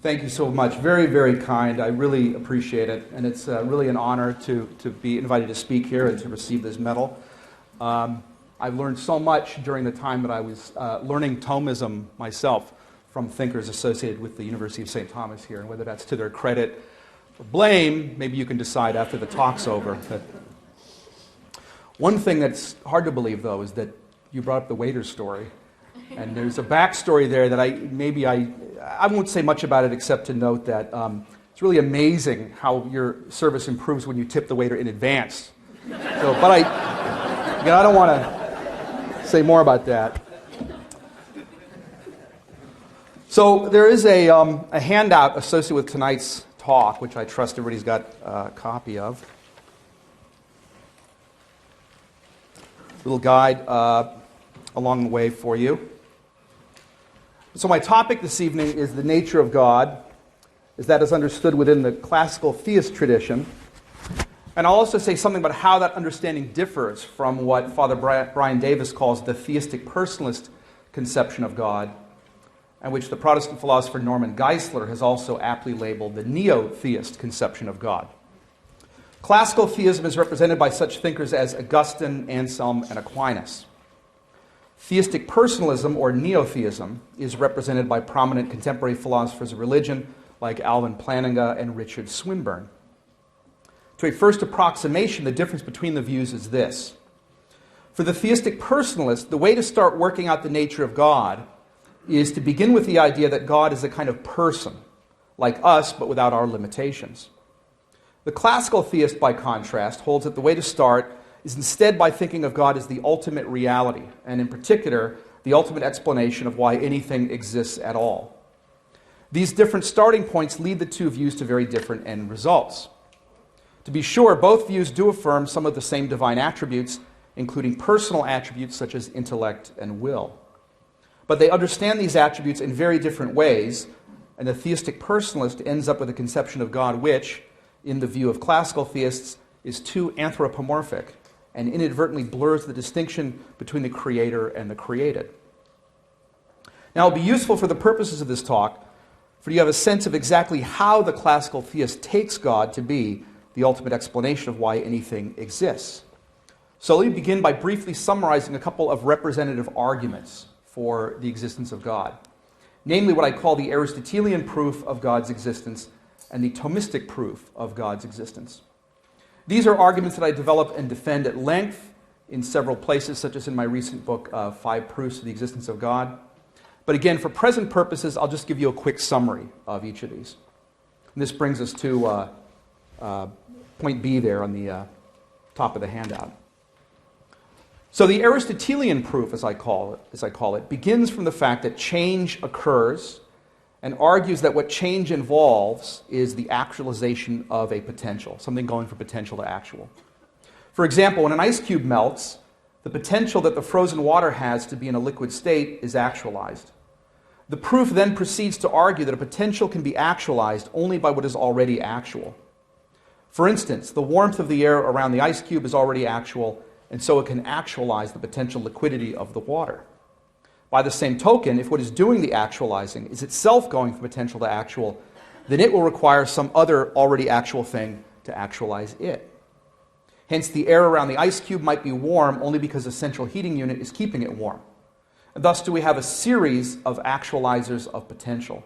Thank you so much. Very, very kind. I really appreciate it. And it's really an honor to be invited to speak here and to receive this medal. I've learned so much during the time that I was learning Thomism myself from thinkers associated with the University of St. Thomas here. And whether that's to their credit or blame, maybe you can decide after the talk's over. But one thing that's hard to believe, though, is that you brought up the waiter story. And there's a backstory there that I won't say much about it except to note that it's really amazing how your service improves when you tip the waiter in advance. But I don't want to say more about that. So there is a handout associated with tonight's talk, which I trust everybody's got a copy of. Little guide along the way for you. So my topic this evening is the nature of God, as that is understood within the classical theist tradition. And I'll also say something about how that understanding differs from what Father Brian Davis calls the theistic personalist conception of God, and which the Protestant philosopher Norman Geisler has also aptly labeled the neo-theist conception of God. Classical theism is represented by such thinkers as Augustine, Anselm, and Aquinas. Theistic personalism, or neo-theism, is represented by prominent contemporary philosophers of religion like Alvin Planninga and Richard Swinburne. To a first approximation, the difference between the views is this. For the theistic personalist, the way to start working out the nature of God is to begin with the idea that God is a kind of person, like us, but without our limitations. The classical theist, by contrast, holds that the way to start is instead by thinking of God as the ultimate reality, and in particular, the ultimate explanation of why anything exists at all. These different starting points lead the two views to very different end results. To be sure, both views do affirm some of the same divine attributes, including personal attributes such as intellect and will. But they understand these attributes in very different ways, and the theistic personalist ends up with a conception of God which, in the view of classical theists, is too anthropomorphic and inadvertently blurs the distinction between the creator and the created. Now, it'll be useful for the purposes of this talk for you to have a sense of exactly how the classical theist takes God to be the ultimate explanation of why anything exists. So let me begin by briefly summarizing a couple of representative arguments for the existence of God, namely what I call the Aristotelian proof of God's existence and the Thomistic proof of God's existence. These are arguments that I develop and defend at length in several places, such as in my recent book, 5 Proofs of the Existence of God. But again, for present purposes, I'll just give you a quick summary of each of these. And this brings us to point B there on the top of the handout. So the Aristotelian proof, as I call it, begins from the fact that change occurs and argues that what change involves is the actualization of a potential, something going from potential to actual. For example, when an ice cube melts, the potential that the frozen water has to be in a liquid state is actualized. The proof then proceeds to argue that a potential can be actualized only by what is already actual. For instance, the warmth of the air around the ice cube is already actual, and so it can actualize the potential liquidity of the water. By the same token, if what is doing the actualizing is itself going from potential to actual, then it will require some other already actual thing to actualize it. Hence, the air around the ice cube might be warm only because a central heating unit is keeping it warm. And thus do we have a series of actualizers of potential.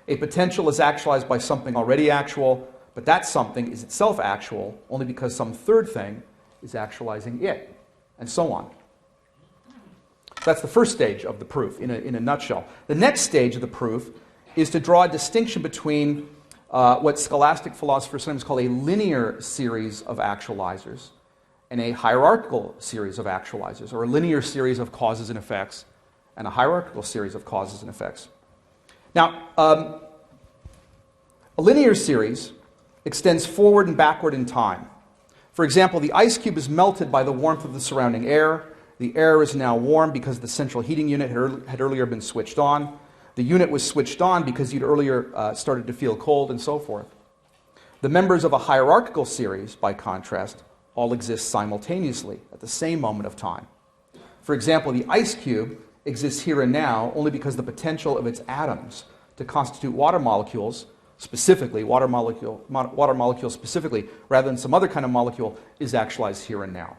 A potential is actualized by something already actual, but that something is itself actual only because some third thing is actualizing it, and so on. That's the first stage of the proof in a nutshell. The next stage of the proof is to draw a distinction between what scholastic philosophers sometimes call a linear series of actualizers and a hierarchical series of actualizers, or a linear series of causes and effects and a hierarchical series of causes and effects. Now, a linear series extends forward and backward in time. For example, the ice cube is melted by the warmth of the surrounding air. The air is now warm because the central heating unit had earlier been switched on. The unit was switched on because you'd earlier started to feel cold, and so forth. The members of a hierarchical series, by contrast, all exist simultaneously at the same moment of time. For example, the ice cube exists here and now only because the potential of its atoms to constitute water molecules specifically, water molecule specifically, rather than some other kind of molecule, is actualized here and now.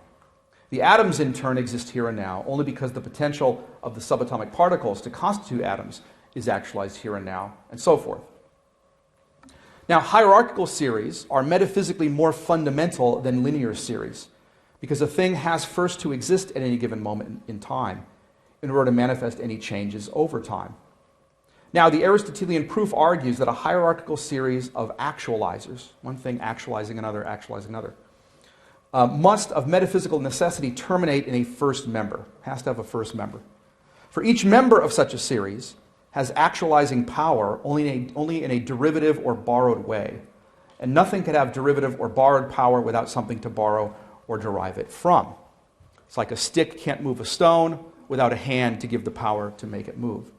The atoms, in turn, exist here and now only because the potential of the subatomic particles to constitute atoms is actualized here and now, and so forth. Now, hierarchical series are metaphysically more fundamental than linear series, because a thing has first to exist at any given moment in time in order to manifest any changes over time. Now, the Aristotelian proof argues that a hierarchical series of actualizers, one thing actualizing another, must of metaphysical necessity terminate in a first member, has to have a first member. For each member of such a series has actualizing power only in a derivative or borrowed way, and nothing can have derivative or borrowed power without something to borrow or derive it from. It's like a stick can't move a stone without a hand to give the power to make it move.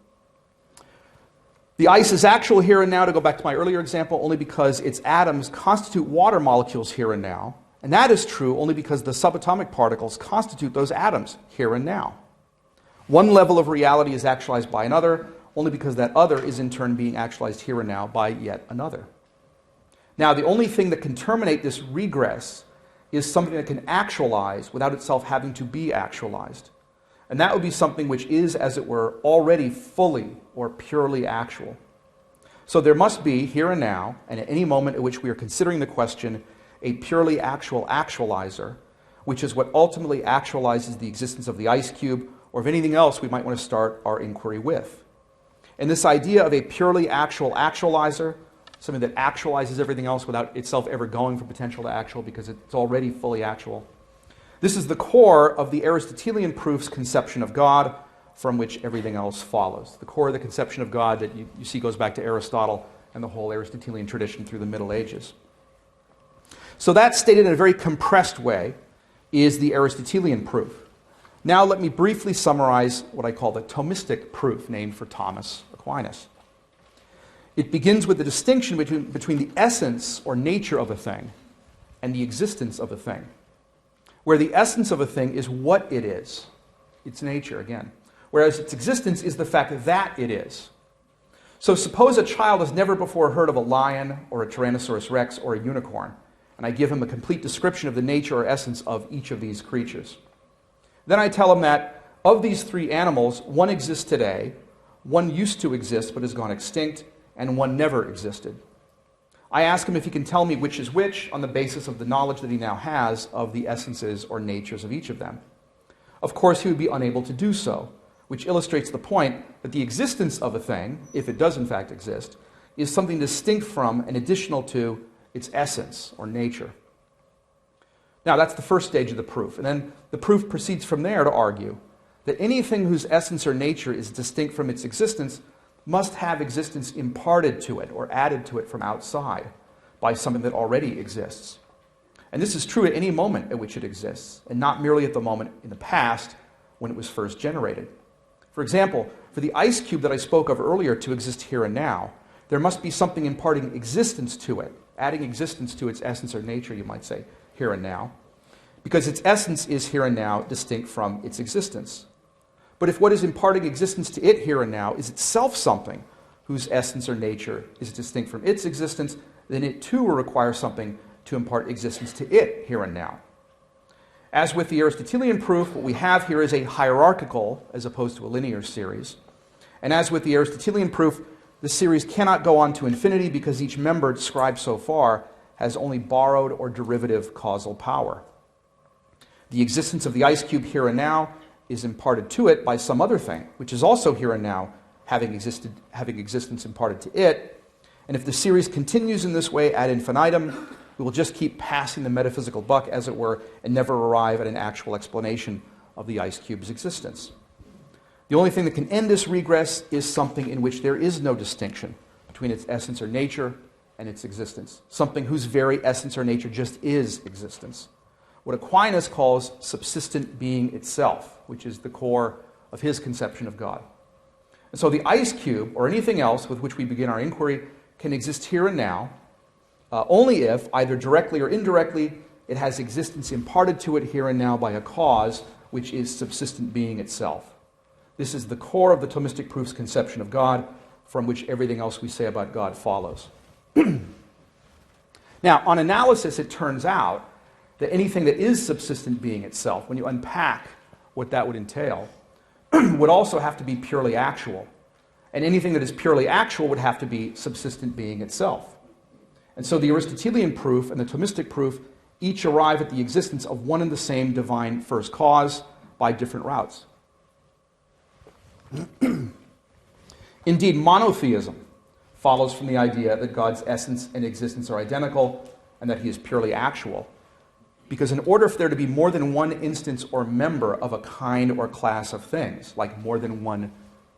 The ice is actual here and now, to go back to my earlier example, only because its atoms constitute water molecules here and now, and that is true only because the subatomic particles constitute those atoms here and now. One level of reality is actualized by another, only because that other is in turn being actualized here and now by yet another. Now, the only thing that can terminate this regress is something that can actualize without itself having to be actualized. And that would be something which is, as it were, already fully or purely actual. So there must be, here and now, and at any moment at which we are considering the question, a purely actual actualizer, which is what ultimately actualizes the existence of the ice cube, or of anything else we might want to start our inquiry with. And this idea of a purely actual actualizer, something that actualizes everything else without itself ever going from potential to actual because it's already fully actual, this is the core of the Aristotelian proof's conception of God, from which everything else follows. The core of the conception of God that you see goes back to Aristotle and the whole Aristotelian tradition through the Middle Ages. So that, stated in a very compressed way, is the Aristotelian proof. Now let me briefly summarize what I call the Thomistic proof, named for Thomas Aquinas. It begins with the distinction between the essence or nature of a thing and the existence of a thing, where the essence of a thing is what it is, its nature again, whereas its existence is the fact that it is. So suppose a child has never before heard of a lion or a Tyrannosaurus Rex or a unicorn, and I give him a complete description of the nature or essence of each of these creatures. Then I tell him that of these three animals, one exists today, one used to exist but has gone extinct, and one never existed. I ask him if he can tell me which is which on the basis of the knowledge that he now has of the essences or natures of each of them. Of course, he would be unable to do so, which illustrates the point that the existence of a thing, if it does in fact exist, is something distinct from and additional to its essence or nature. Now, that's the first stage of the proof. And then the proof proceeds from there to argue that anything whose essence or nature is distinct from its existence must have existence imparted to it or added to it from outside by something that already exists. And this is true at any moment at which it exists, and not merely at the moment in the past when it was first generated. For example, for the ice cube that I spoke of earlier to exist here and now, there must be something imparting existence to it, adding existence to its essence or nature, you might say, here and now, because its essence is here and now distinct from its existence. But if what is imparting existence to it here and now is itself something whose essence or nature is distinct from its existence, then it too will require something to impart existence to it here and now. As with the Aristotelian proof, what we have here is a hierarchical as opposed to a linear series. And as with the Aristotelian proof, the series cannot go on to infinity because each member described so far has only borrowed or derivative causal power. The existence of the ice cube here and now is imparted to it by some other thing, which is also here and now having existence imparted to it. And if the series continues in this way ad infinitum, we will just keep passing the metaphysical buck, as it were, and never arrive at an actual explanation of the ice cube's existence. The only thing that can end this regress is something in which there is no distinction between its essence or nature and its existence, something whose very essence or nature just is existence. What Aquinas calls subsistent being itself, which is the core of his conception of God. And so the ice cube, or anything else with which we begin our inquiry, can exist here and now, only if, either directly or indirectly, it has existence imparted to it here and now by a cause, which is subsistent being itself. This is the core of the Thomistic proof's conception of God, from which everything else we say about God follows. Now, on analysis, it turns out that anything that is subsistent being itself, when you unpack what that would entail, would also have to be purely actual. And anything that is purely actual would have to be subsistent being itself. And so the Aristotelian proof and the Thomistic proof each arrive at the existence of one and the same divine first cause by different routes. Indeed, monotheism follows from the idea that God's essence and existence are identical and that he is purely actual. Because in order for there to be more than one instance or member of a kind or class of things, like more than one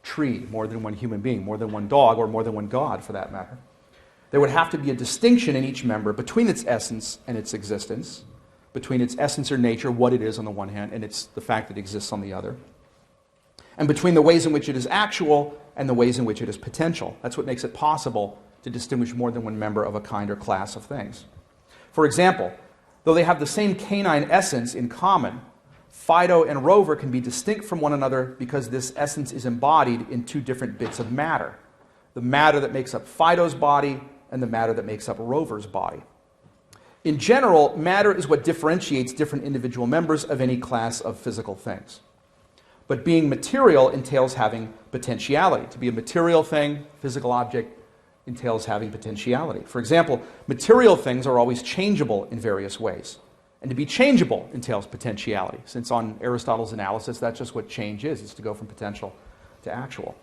tree, more than one human being, more than one dog, or more than one God for that matter, there would have to be a distinction in each member between its essence and its existence, between its essence or nature, what it is on the one hand, and it's the fact that it exists on the other, and between the ways in which it is actual and the ways in which it is potential. That's what makes it possible to distinguish more than one member of a kind or class of things. For example, though they have the same canine essence in common, Fido and Rover can be distinct from one another because this essence is embodied in two different bits of matter. The matter that makes up Fido's body and the matter that makes up Rover's body. In general, matter is what differentiates different individual members of any class of physical things. But being material entails having potentiality. To be a material thing, physical object, entails having potentiality. For example, material things are always changeable in various ways. And to be changeable entails potentiality, since on Aristotle's analysis, that's just what change is. It's to go from potential to actual.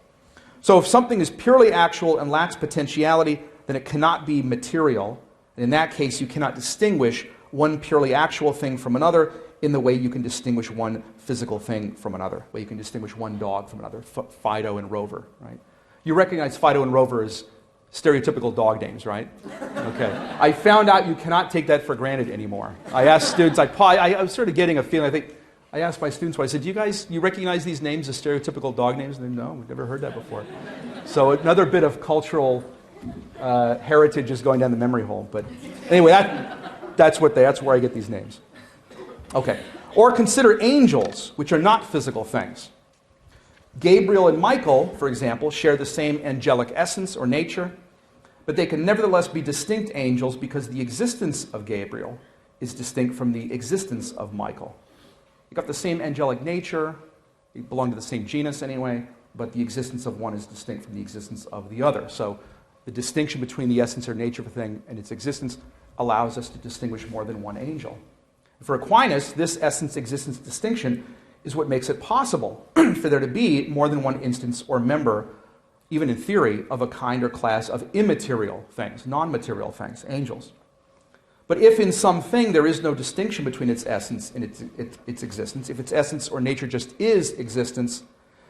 So if something is purely actual and lacks potentiality, then it cannot be material. And in that case, you cannot distinguish one purely actual thing from another in the way you can distinguish one physical thing from another, way you can distinguish one dog from another, Fido and Rover, right? You recognize Fido and Rover as stereotypical dog names, right? Okay. I found out you cannot take that for granted anymore. I asked students, I was sort of getting a feeling, I asked my students, I said, you recognize these names as stereotypical dog names? And they, no, we've never heard that before. So another bit of cultural heritage is going down the memory hole. But anyway, that's where I get these names. Okay. Or consider angels, which are not physical things. Gabriel and Michael, for example, share the same angelic essence or nature, but they can nevertheless be distinct angels because the existence of Gabriel is distinct from the existence of Michael. You've got the same angelic nature, they belong to the same genus anyway, but the existence of one is distinct from the existence of the other. So the distinction between the essence or nature of a thing and its existence allows us to distinguish more than one angel. For Aquinas, this essence-existence distinction is what makes it possible for there to be more than one instance or member, even in theory, of a kind or class of immaterial things, non-material things, angels. But if in some thing there is no distinction between its essence and its existence, if its essence or nature just is existence,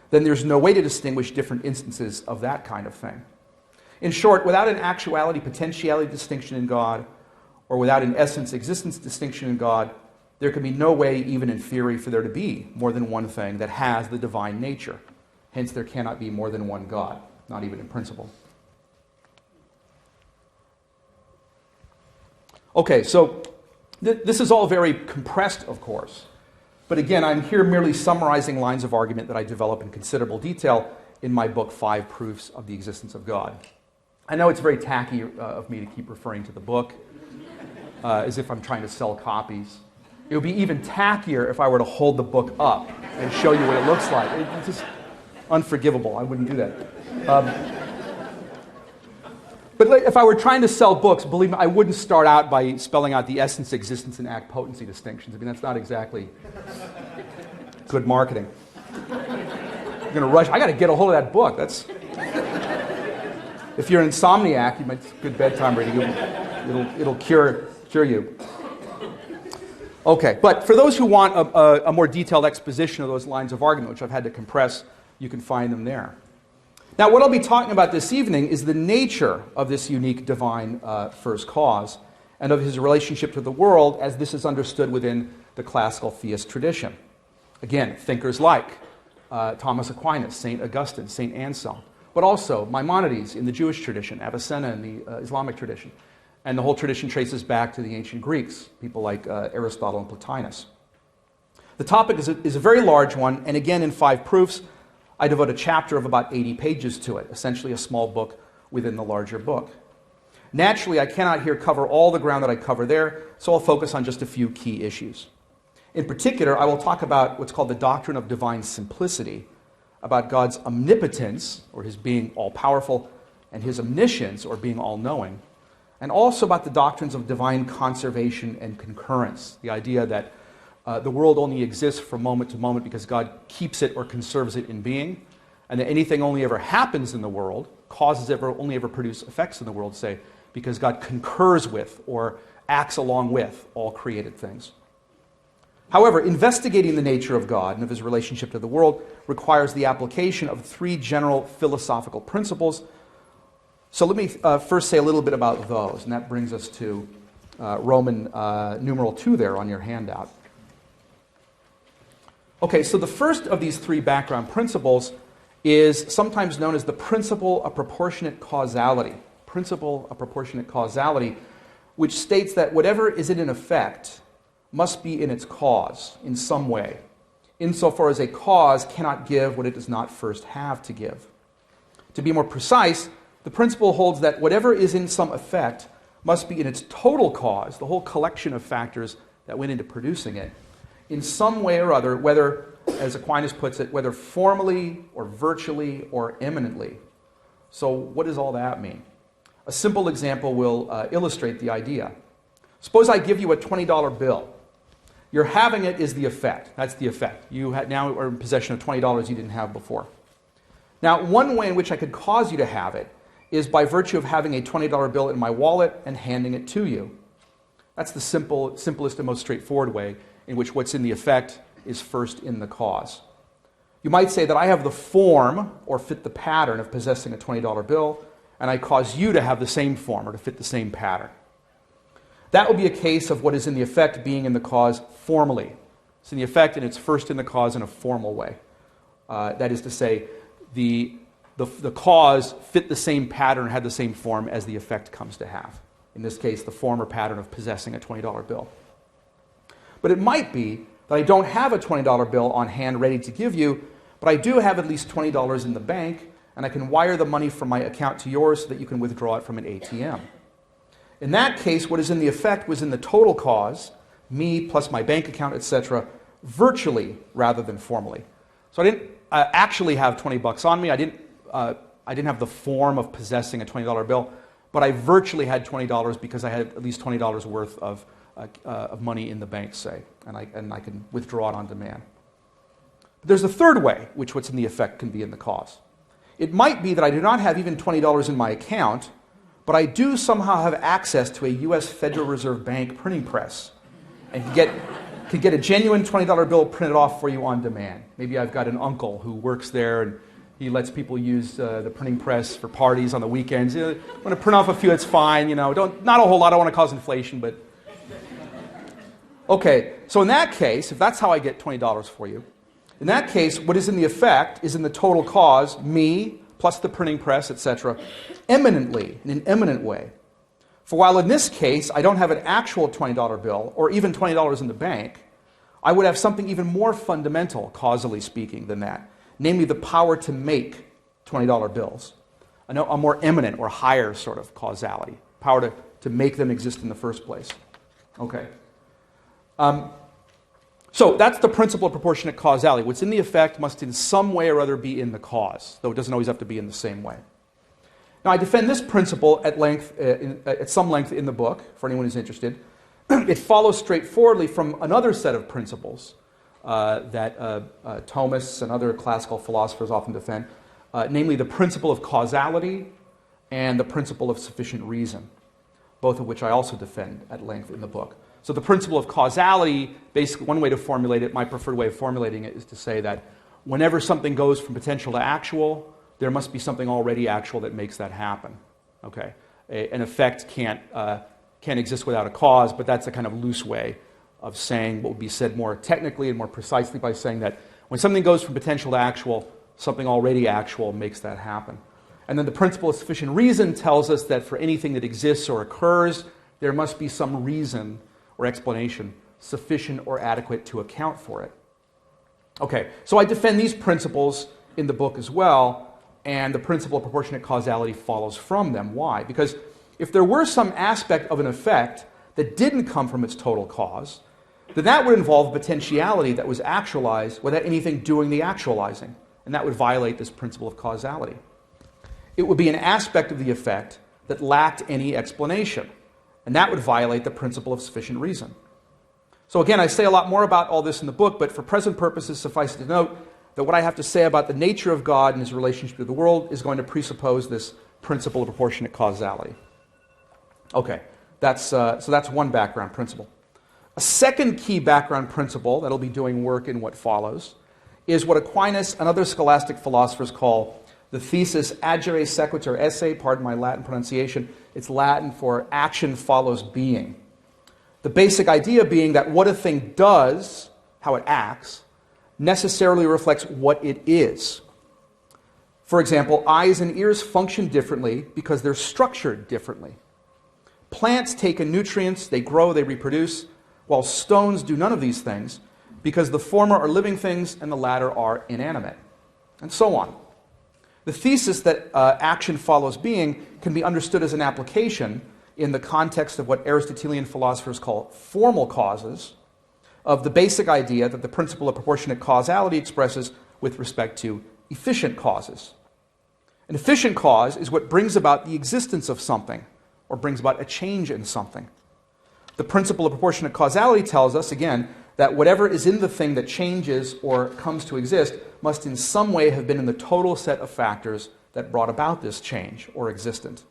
then there's no way to distinguish different instances of that kind of thing. In short, without an actuality-potentiality distinction in God, or without an essence-existence distinction in God, there can be no way, even in theory, for there to be more than one thing that has the divine nature. Hence, there cannot be more than one God, not even in principle. Okay, so this is all very compressed, of course. But again, I'm here merely summarizing lines of argument that I develop in considerable detail in my book, 5 Proofs of the Existence of God. I know it's very tacky of me to keep referring to the book as if I'm trying to sell copies. It would be even tackier if I were to hold the book up and show you what it looks like. It's just unforgivable. I wouldn't do that. But if I were trying to sell books, believe me, I wouldn't start out by spelling out the essence, existence, and act potency distinctions. I mean, that's not exactly good marketing. You're going to rush. I got to get a hold of that book. That's. If you're an insomniac, you might good bedtime reading. It'll cure you. Okay, but for those who want a more detailed exposition of those lines of argument, which I've had to compress, you can find them there. Now, what I'll be talking about this evening is the nature of this unique divine first cause and of his relationship to the world as this is understood within the classical theist tradition. Again, thinkers like Thomas Aquinas, St. Augustine, St. Anselm, but also Maimonides in the Jewish tradition, Avicenna in the Islamic tradition. And the whole tradition traces back to the ancient Greeks, people like Aristotle and Plotinus. The topic is a very large one, and again in 5 proofs, I devote a chapter of about 80 pages to it, essentially a small book within the larger book. Naturally, I cannot here cover all the ground that I cover there, so I'll focus on just a few key issues. In particular, I will talk about what's called the doctrine of divine simplicity, about God's omnipotence, or his being all-powerful, and his omniscience, or being all-knowing, and also about the doctrines of divine conservation and concurrence, the idea that the world only exists from moment to moment because God keeps it or conserves it in being, and that anything only ever happens in the world, causes only ever produce effects in the world, say, because God concurs with or acts along with all created things. However, investigating the nature of God and of his relationship to the world requires the application of three general philosophical principles. So let me first say a little bit about those, and that brings us to Roman numeral 2 there on your handout. Okay, so the first of these three background principles is sometimes known as the principle of proportionate causality. Principle of proportionate causality, which states that whatever is in an effect must be in its cause in some way, insofar as a cause cannot give what it does not first have to give. To be more precise, the principle holds that whatever is in some effect must be in its total cause, the whole collection of factors that went into producing it, in some way or other, whether, as Aquinas puts it, whether formally or virtually or eminently. So what does all that mean? A simple example will illustrate the idea. Suppose I give you a $20 bill. Your having it is the effect. That's the effect. You now are in possession of $20 you didn't have before. Now, one way in which I could cause you to have it is by virtue of having a $20 bill in my wallet and handing it to you. That's the simplest and most straightforward way in which what's in the effect is first in the cause. You might say that I have the form or fit the pattern of possessing a $20 bill, and I cause you to have the same form or to fit the same pattern. That would be a case of what is in the effect being in the cause formally. It's in the effect and it's first in the cause in a formal way. That is to say, the cause fit the same pattern, had the same form as the effect comes to have. In this case, the form or pattern of possessing a $20 bill. But it might be that I don't have a $20 bill on hand ready to give you, but I do have at least $20 in the bank, and I can wire the money from my account to yours so that you can withdraw it from an ATM. In that case, what is in the effect was in the total cause, me plus my bank account, etc., virtually rather than formally. So I didn't actually have 20 bucks on me. I didn't have the form of possessing a $20 bill, but I virtually had $20 because I had at least $20 worth of money in the bank, say, and I can withdraw it on demand. But there's a third way which what's in the effect can be in the cause. It might be that I do not have even $20 in my account, but I do somehow have access to a U.S. Federal Reserve Bank printing press and can get a genuine $20 bill printed off for you on demand. Maybe I've got an uncle who works there and he lets people use the printing press for parties on the weekends. I want to print off a few, it's fine. Not a whole lot, I don't want to cause inflation, but... Okay, so in that case, if that's how I get $20 for you, in that case, what is in the effect is in the total cause, me, plus the printing press, etc., eminently, in an eminent way. For while in this case, I don't have an actual $20 bill, or even $20 in the bank, I would have something even more fundamental, causally speaking, than that. Namely, the power to make $20 bills. A more eminent or higher sort of causality. Power to make them exist in the first place. Okay. So that's the principle of proportionate causality. What's in the effect must in some way or other be in the cause, though it doesn't always have to be in the same way. Now, I defend this principle at some length in the book, for anyone who's interested. It follows straightforwardly from another set of principles that Thomists and other classical philosophers often defend, namely the principle of causality and the principle of sufficient reason, both of which I also defend at length in the book. So the principle of causality, basically one way to formulate it, my preferred way of formulating it, is to say that whenever something goes from potential to actual, there must be something already actual that makes that happen. Okay, an effect can't exist without a cause, but that's a kind of loose way of saying what would be said more technically and more precisely by saying that when something goes from potential to actual, something already actual makes that happen. And then the principle of sufficient reason tells us that for anything that exists or occurs, there must be some reason or explanation sufficient or adequate to account for it. Okay, so I defend these principles in the book as well, and the principle of proportionate causality follows from them. Why? Because if there were some aspect of an effect that didn't come from its total cause, then that would involve potentiality that was actualized without anything doing the actualizing, and that would violate this principle of causality. It would be an aspect of the effect that lacked any explanation, and that would violate the principle of sufficient reason. So again, I say a lot more about all this in the book, but for present purposes, suffice it to note that what I have to say about the nature of God and his relationship to the world is going to presuppose this principle of proportionate causality. Okay, so that's one background principle. A second key background principle that'll be doing work in what follows is what Aquinas and other scholastic philosophers call the thesis agere sequitur esse, pardon my Latin pronunciation. It's Latin for action follows being. The basic idea being that what a thing does, how it acts, necessarily reflects what it is. For example, eyes and ears function differently because they're structured differently. Plants take in nutrients, they grow, they reproduce, while stones do none of these things because the former are living things and the latter are inanimate, and so on. The thesis that action follows being can be understood as an application in the context of what Aristotelian philosophers call formal causes, of the basic idea that the principle of proportionate causality expresses with respect to efficient causes. An efficient cause is what brings about the existence of something, or brings about a change in something. The principle of proportionate causality tells us, again, that whatever is in the thing that changes or comes to exist must in some way have been in the total set of factors that brought about this change or existent.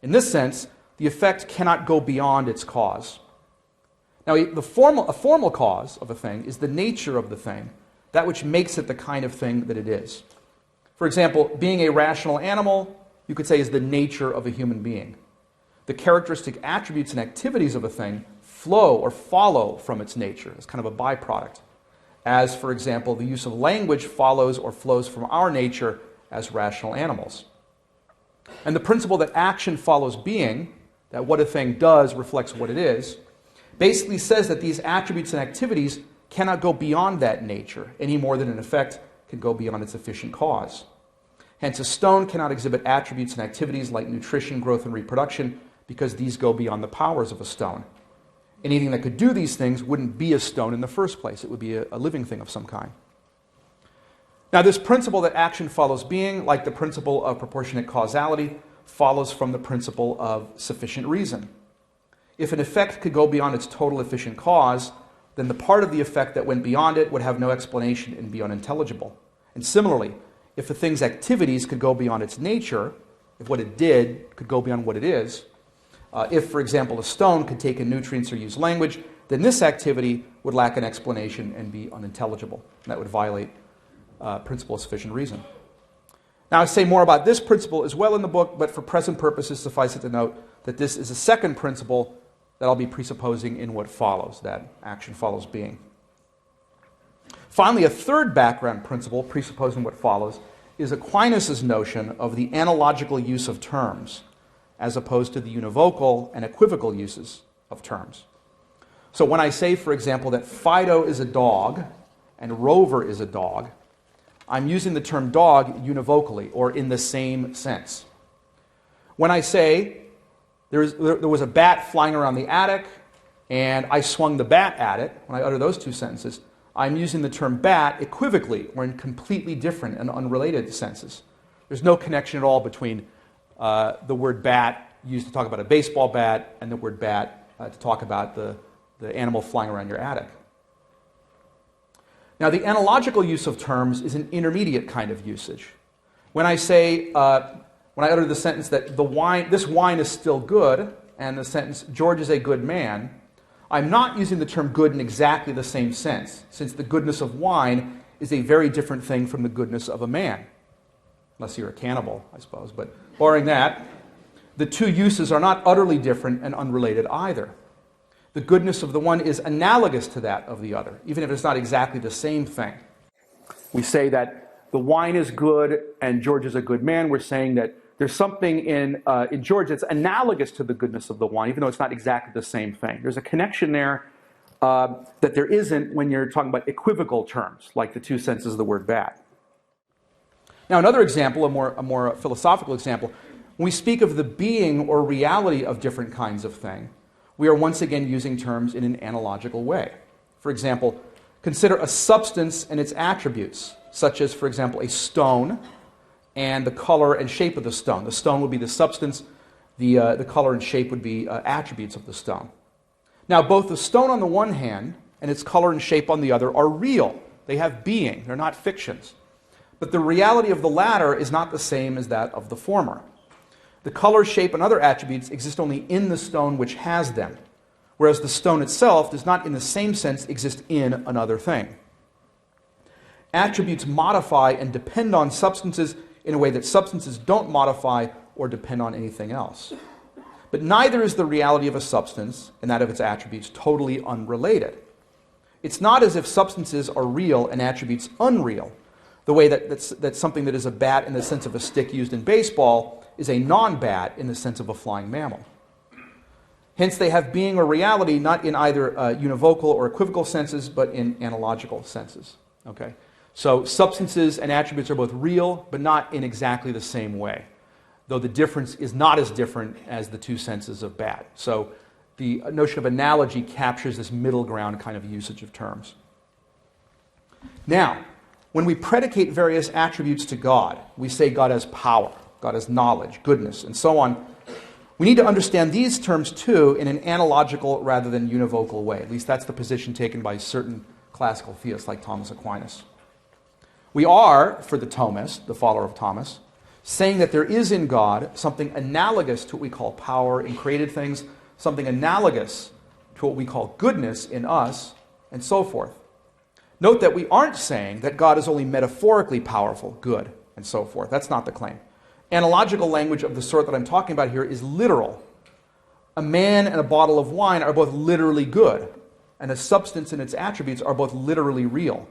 In this sense, the effect cannot go beyond its cause. Now, a formal cause of a thing is the nature of the thing, that which makes it the kind of thing that it is. For example, being a rational animal, you could say, is the nature of a human being. The characteristic attributes and activities of a thing flow or follow from its nature as kind of a byproduct. As, for example, the use of language follows or flows from our nature as rational animals. And the principle that action follows being, that what a thing does reflects what it is, basically says that these attributes and activities cannot go beyond that nature any more than an effect can go beyond its efficient cause. Hence, a stone cannot exhibit attributes and activities like nutrition, growth, and reproduction because these go beyond the powers of a stone. Anything that could do these things wouldn't be a stone in the first place. It would be a living thing of some kind. Now, this principle that action follows being, like the principle of proportionate causality, follows from the principle of sufficient reason. If an effect could go beyond its total efficient cause, then the part of the effect that went beyond it would have no explanation and be unintelligible. And similarly, if a thing's activities could go beyond its nature, if what it did could go beyond what it is, if, for example, a stone could take in nutrients or use language, then this activity would lack an explanation and be unintelligible. And that would violate principle of sufficient reason. Now, I say more about this principle as well in the book, but for present purposes, suffice it to note that this is a second principle that I'll be presupposing in what follows, that action follows being. Finally, a third background principle presupposing what follows is Aquinas' notion of the analogical use of terms, as opposed to the univocal and equivocal uses of terms. So when I say, for example, that Fido is a dog and Rover is a dog, I'm using the term dog univocally, or in the same sense. When I say there was a bat flying around the attic and I swung the bat at it, when I utter those two sentences, I'm using the term bat equivocally, or in completely different and unrelated senses. There's no connection at all between the word bat used to talk about a baseball bat and the word bat to talk about the animal flying around your attic. Now, the analogical use of terms is an intermediate kind of usage. When I say, when I utter the sentence that this wine is still good, and the sentence, George is a good man, I'm not using the term good in exactly the same sense, since the goodness of wine is a very different thing from the goodness of a man. Unless you're a cannibal, I suppose. But barring that, the two uses are not utterly different and unrelated either. The goodness of the one is analogous to that of the other, even if it's not exactly the same thing. We say that the wine is good and George is a good man. We're saying that there's something in George that's analogous to the goodness of the wine, even though it's not exactly the same thing. There's a connection there that there isn't when you're talking about equivocal terms, like the two senses of the word bat. Now, another example, a more philosophical example, when we speak of the being or reality of different kinds of thing, we are once again using terms in an analogical way. For example, consider a substance and its attributes, such as, for example, a stone and the color and shape of the stone. The stone would be the substance, the color and shape would be attributes of the stone. Now, both the stone on the one hand and its color and shape on the other are real. They have being. They're not fictions. But the reality of the latter is not the same as that of the former. The color, shape, and other attributes exist only in the stone which has them, whereas the stone itself does not in the same sense exist in another thing. Attributes modify and depend on substances in a way that substances don't modify or depend on anything else. But neither is the reality of a substance and that of its attributes totally unrelated. It's not as if substances are real and attributes unreal, the way that something that is a bat in the sense of a stick used in baseball is a non-bat in the sense of a flying mammal. Hence, they have being or reality not in either univocal or equivocal senses, but in analogical senses. Okay? So substances and attributes are both real, but not in exactly the same way, though the difference is not as different as the two senses of bat. So the notion of analogy captures this middle ground kind of usage of terms. Now, when we predicate various attributes to God, we say God has power, God has knowledge, goodness, and so on. We need to understand these terms too in an analogical rather than univocal way. At least that's the position taken by certain classical theists like Thomas Aquinas. We are, for the Thomist, the follower of Thomas, saying that there is in God something analogous to what we call power in created things, something analogous to what we call goodness in us, and so forth. Note that we aren't saying that God is only metaphorically powerful, good, and so forth. That's not the claim. Analogical language of the sort that I'm talking about here is literal. A man and a bottle of wine are both literally good, and a substance and its attributes are both literally real.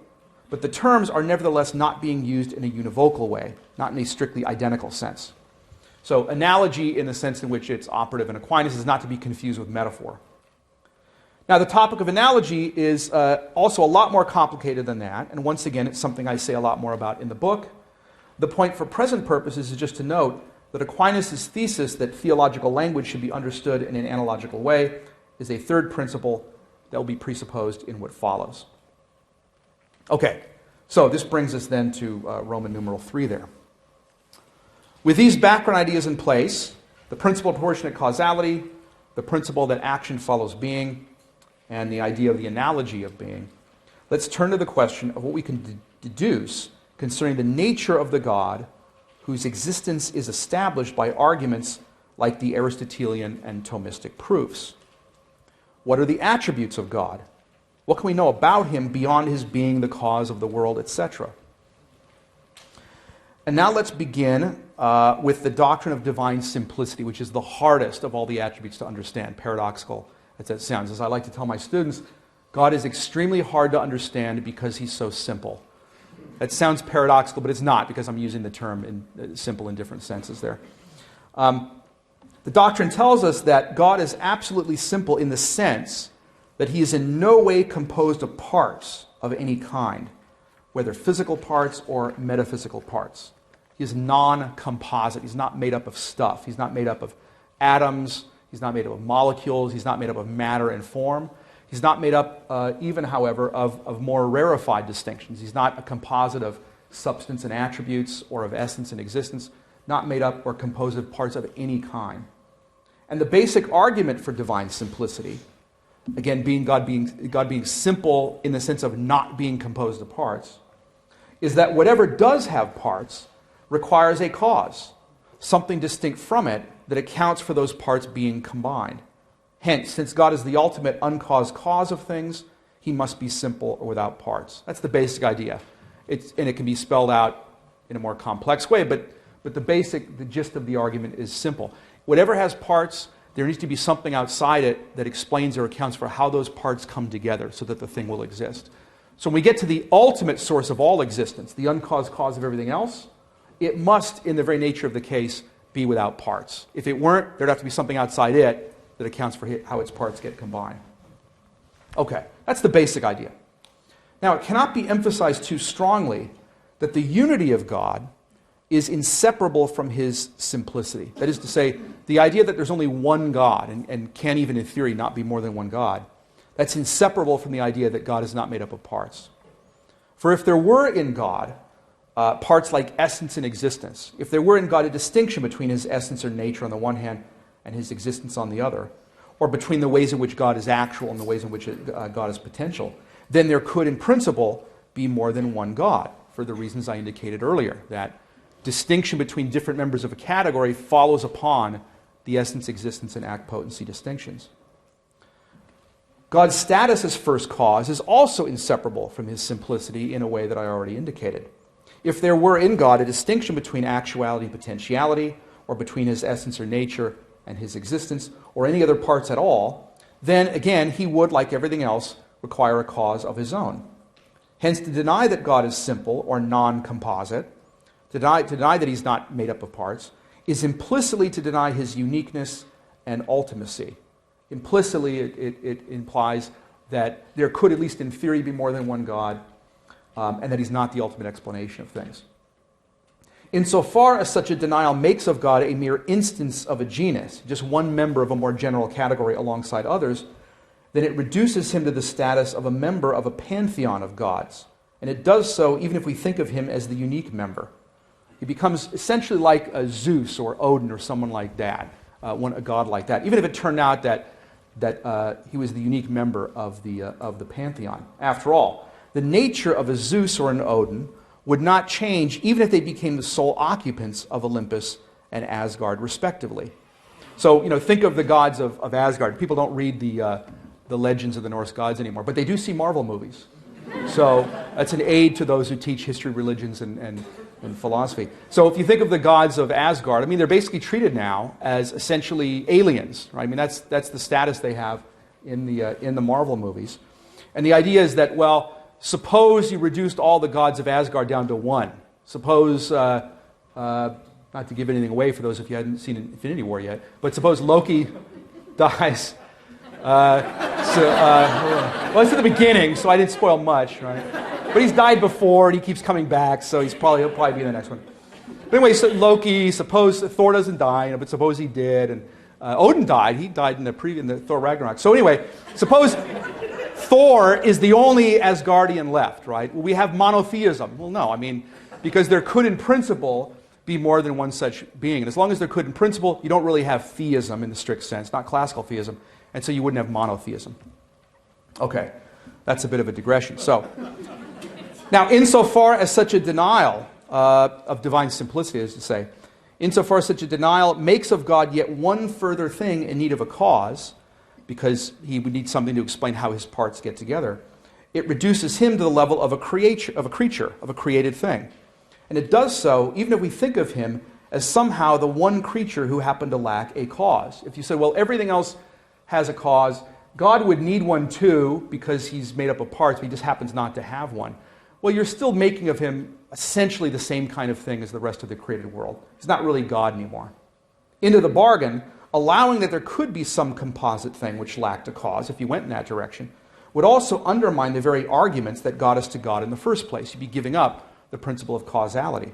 But the terms are nevertheless not being used in a univocal way, not in a strictly identical sense. So analogy in the sense in which it's operative in Aquinas is not to be confused with metaphor. Now, the topic of analogy is also a lot more complicated than that, and once again, it's something I say a lot more about in the book. The point for present purposes is just to note that Aquinas' thesis that theological language should be understood in an analogical way is a third principle that will be presupposed in what follows. Okay, so this brings us then to Roman numeral 3 there. With these background ideas in place, the principle of proportionate causality, the principle that action follows being, and the idea of the analogy of being, let's turn to the question of what we can deduce concerning the nature of the God whose existence is established by arguments like the Aristotelian and Thomistic proofs. What are the attributes of God? What can we know about him beyond his being the cause of the world, etc.? And now let's begin with the doctrine of divine simplicity, which is the hardest of all the attributes to understand, paradoxical as that sounds. As I like to tell my students, God is extremely hard to understand because he's so simple. That sounds paradoxical, but it's not, because I'm using the term simple in different senses there. The doctrine tells us that God is absolutely simple in the sense that he is in no way composed of parts of any kind, whether physical parts or metaphysical parts. He is non-composite. He's not made up of stuff. He's not made up of atoms. He's not made up of molecules. He's not made up of matter and form. He's not made up, even, however, of more rarefied distinctions. He's not a composite of substance and attributes or of essence and existence, not made up or composed of parts of any kind. And the basic argument for divine simplicity, again, God being simple in the sense of not being composed of parts, is that whatever does have parts requires a cause, something distinct from it that accounts for those parts being combined. Hence, since God is the ultimate uncaused cause of things, he must be simple or without parts. That's the basic idea. And it can be spelled out in a more complex way, but the gist of the argument is simple. Whatever has parts, there needs to be something outside it that explains or accounts for how those parts come together so that the thing will exist. So when we get to the ultimate source of all existence, the uncaused cause of everything else, it must, in the very nature of the case, be without parts. If it weren't, there'd have to be something outside it that accounts for how its parts get combined. Okay, that's the basic idea. Now, it cannot be emphasized too strongly that the unity of God is inseparable from his simplicity. That is to say, the idea that there's only one God, and can even in theory not be more than one God, that's inseparable from the idea that God is not made up of parts. For if there were in God parts like essence and existence, if there were in God a distinction between his essence or nature on the one hand and his existence on the other, or between the ways in which God is actual and the ways in which God is potential, then there could in principle be more than one God, for the reasons I indicated earlier, that distinction between different members of a category follows upon the essence, existence, and act potency distinctions. God's status as first cause is also inseparable from his simplicity in a way that I already indicated. If there were in God a distinction between actuality and potentiality, or between his essence or nature and his existence, or any other parts at all, then again he would, like everything else, require a cause of his own. Hence, to deny that God is simple or non-composite, to deny that he's not made up of parts, is implicitly to deny his uniqueness and ultimacy. Implicitly, it implies that there could, at least in theory, be more than one God, and that he's not the ultimate explanation of things. Insofar as such a denial makes of God a mere instance of a genus, just one member of a more general category alongside others, then it reduces him to the status of a member of a pantheon of gods. And it does so even if we think of him as the unique member. He becomes essentially like a Zeus or Odin or someone like that, a god like that, even if it turned out that he was the unique member of the pantheon. After all, the nature of a Zeus or an Odin would not change even if they became the sole occupants of Olympus and Asgard, respectively. So, think of the gods of Asgard. People don't read the legends of the Norse gods anymore, but they do see Marvel movies. So that's an aid to those who teach history, religions, and philosophy. So if you think of the gods of Asgard, they're basically treated now as essentially aliens, right? That's the status they have in the Marvel movies. And the idea is that, well, suppose you reduced all the gods of Asgard down to one. Suppose, not to give anything away for those if you hadn't seen Infinity War yet, but suppose Loki dies. Well, it's at the beginning, so I didn't spoil much, right? But he's died before, and he keeps coming back, so he'll probably be in the next one. But anyway, so Loki, suppose Thor doesn't die, but suppose he did, and Odin died. He died in the Thor Ragnarok. So anyway, suppose Thor is the only Asgardian left, right? Well, we have monotheism. Well, no, because there could in principle be more than one such being. And as long as there could in principle, you don't really have theism in the strict sense, not classical theism, and so you wouldn't have monotheism. Okay, that's a bit of a digression. So, now, insofar as such a denial of divine simplicity, as to say, insofar as such a denial makes of God yet one further thing in need of a cause, because he would need something to explain how his parts get together, it reduces him to the level of a creature, of a created thing. And it does so even if we think of him as somehow the one creature who happened to lack a cause. If you say, well, everything else has a cause, God would need one too because he's made up of parts, but he just happens not to have one. Well, you're still making of him essentially the same kind of thing as the rest of the created world. He's not really God anymore. Into the bargain, allowing that there could be some composite thing which lacked a cause, if you went in that direction, would also undermine the very arguments that got us to God in the first place. You'd be giving up the principle of causality.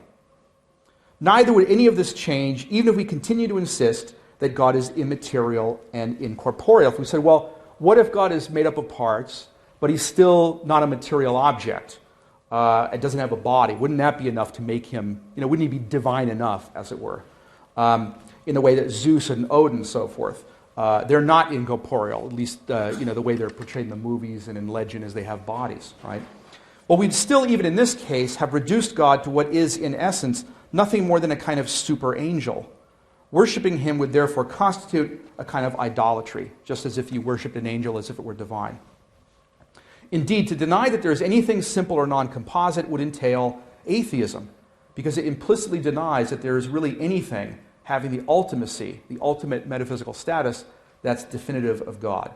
Neither would any of this change, even if we continue to insist that God is immaterial and incorporeal. If we say, well, what if God is made up of parts, but he's still not a material object? It doesn't have a body. Wouldn't that be enough to make him, wouldn't he be divine enough, as it were? In the way that Zeus and Odin and so forth, they're not incorporeal, at least the way they're portrayed in the movies and in legend is they have bodies, right? Well, we'd still, even in this case, have reduced God to what is, in essence, nothing more than a kind of super angel. Worshipping him would therefore constitute a kind of idolatry, just as if you worshipped an angel as if it were divine. Indeed, to deny that there is anything simple or non-composite would entail atheism, because it implicitly denies that there is really anything having the ultimacy, the ultimate metaphysical status that's definitive of God.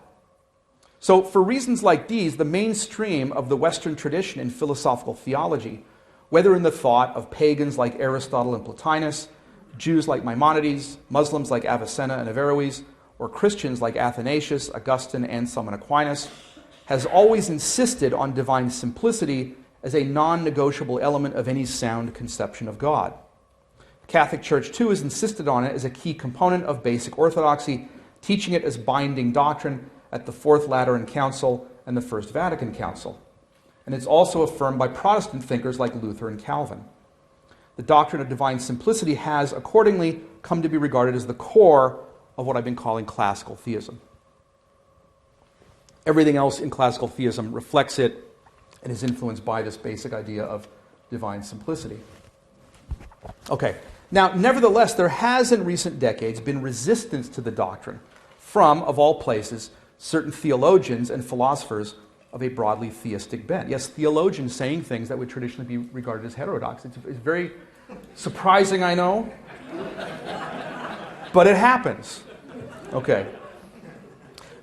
So, for reasons like these, the mainstream of the Western tradition in philosophical theology, whether in the thought of pagans like Aristotle and Plotinus, Jews like Maimonides, Muslims like Avicenna and Averroes, or Christians like Athanasius, Augustine, Anselm, and Aquinas, has always insisted on divine simplicity as a non-negotiable element of any sound conception of God. The Catholic Church, too, has insisted on it as a key component of basic orthodoxy, teaching it as binding doctrine at the Fourth Lateran Council and the First Vatican Council. And it's also affirmed by Protestant thinkers like Luther and Calvin. The doctrine of divine simplicity has, accordingly, come to be regarded as the core of what I've been calling classical theism. Everything else in classical theism reflects it and is influenced by this basic idea of divine simplicity. Okay, now, nevertheless, there has in recent decades been resistance to the doctrine from, of all places, certain theologians and philosophers of a broadly theistic bent. Yes, theologians saying things that would traditionally be regarded as heterodox. It's very surprising, I know, but it happens. Okay.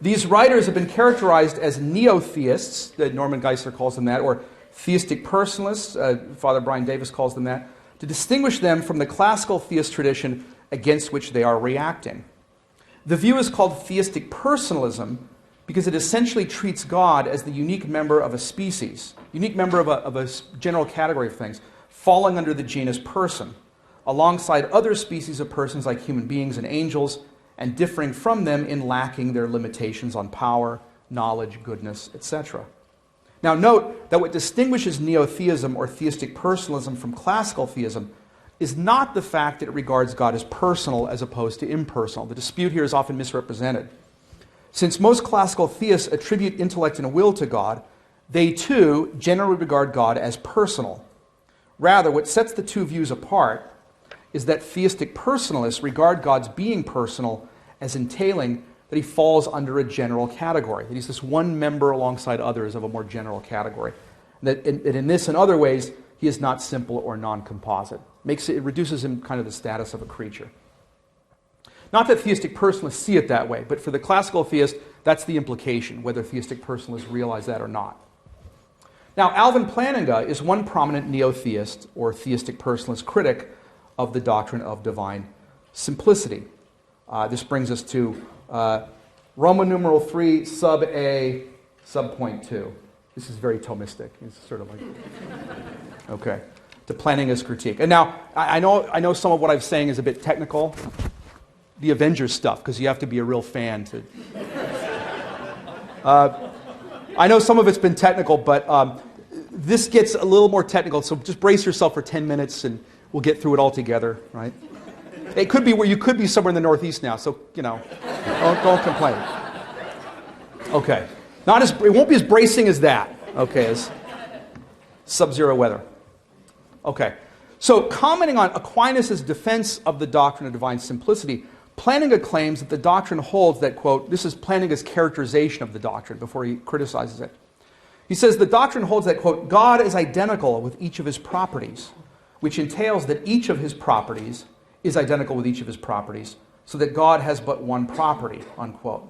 These writers have been characterized as neo-theists, that Norman Geisler calls them that, or theistic personalists, Father Brian Davis calls them that, to distinguish them from the classical theist tradition against which they are reacting. The view is called theistic personalism because it essentially treats God as the unique member of a species, unique member of a general category of things, falling under the genus person, alongside other species of persons like human beings and angels, and differing from them in lacking their limitations on power, knowledge, goodness, etc. Now note that what distinguishes neo-theism or theistic personalism from classical theism is not the fact that it regards God as personal as opposed to impersonal. The dispute here is often misrepresented. Since most classical theists attribute intellect and will to God, they too generally regard God as personal. Rather, what sets the two views apart is that theistic personalists regard God's being personal as entailing that he falls under a general category, that he's this one member alongside others of a more general category. That in this and other ways, he is not simple or non-composite. It reduces him kind of the status of a creature. Not that theistic personalists see it that way, but for the classical theist, that's the implication, whether theistic personalists realize that or not. Now, Alvin Planninga is one prominent neo-theist or theistic personalist critic of the doctrine of divine simplicity. This brings us to Roman numeral 3, sub A, sub point 2. This is very Thomistic. It's sort of like, okay, to Planninga's critique. And now, I know some of what I'm saying is a bit technical, the Avengers stuff, because you have to be a real fan to... I know some of it's been technical, but this gets a little more technical, so just brace yourself for 10 minutes and we'll get through it all together, right? It could be where you could be somewhere in the Northeast now, so, don't complain. Okay. It won't be as bracing as that, okay, as sub-zero weather. Okay. So, commenting on Aquinas' defense of the doctrine of divine simplicity, Planninga claims that the doctrine holds that, quote, this is Planninga's characterization of the doctrine before he criticizes it. He says the doctrine holds that, quote, God is identical with each of his properties, which entails that each of his properties is identical with each of his properties, so that God has but one property, unquote.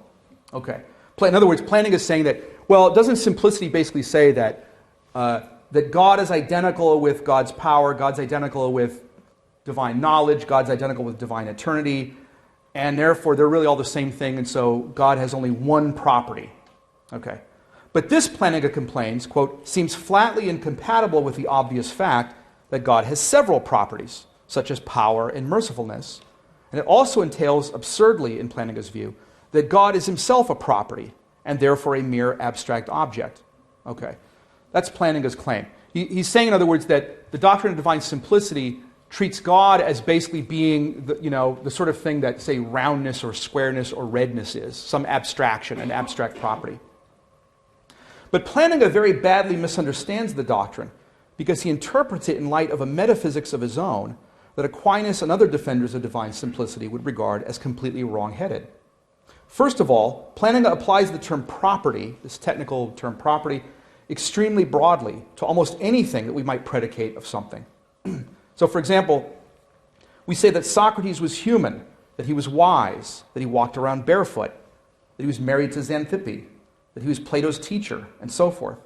Okay. In other words, Planninga is saying that, well, doesn't simplicity basically say that that God is identical with God's power, God's identical with divine knowledge, God's identical with divine eternity, and therefore they're really all the same thing, and so God has only one property. Okay. But this, Planninga complains, quote, seems flatly incompatible with the obvious fact that God has several properties, such as power and mercifulness. And it also entails, absurdly in Planninga's view, that God is himself a property, and therefore a mere abstract object. Okay. That's Planninga's claim. He's saying, in other words, that the doctrine of divine simplicity treats God as basically being the sort of thing that, say, roundness or squareness or redness is, some abstraction, an abstract property. But Planninga very badly misunderstands the doctrine because he interprets it in light of a metaphysics of his own that Aquinas and other defenders of divine simplicity would regard as completely wrong-headed. First of all, Planninga applies the term property, this technical term property, extremely broadly to almost anything that we might predicate of something. So, for example, we say that Socrates was human, that he was wise, that he walked around barefoot, that he was married to Xanthippe, that he was Plato's teacher, and so forth.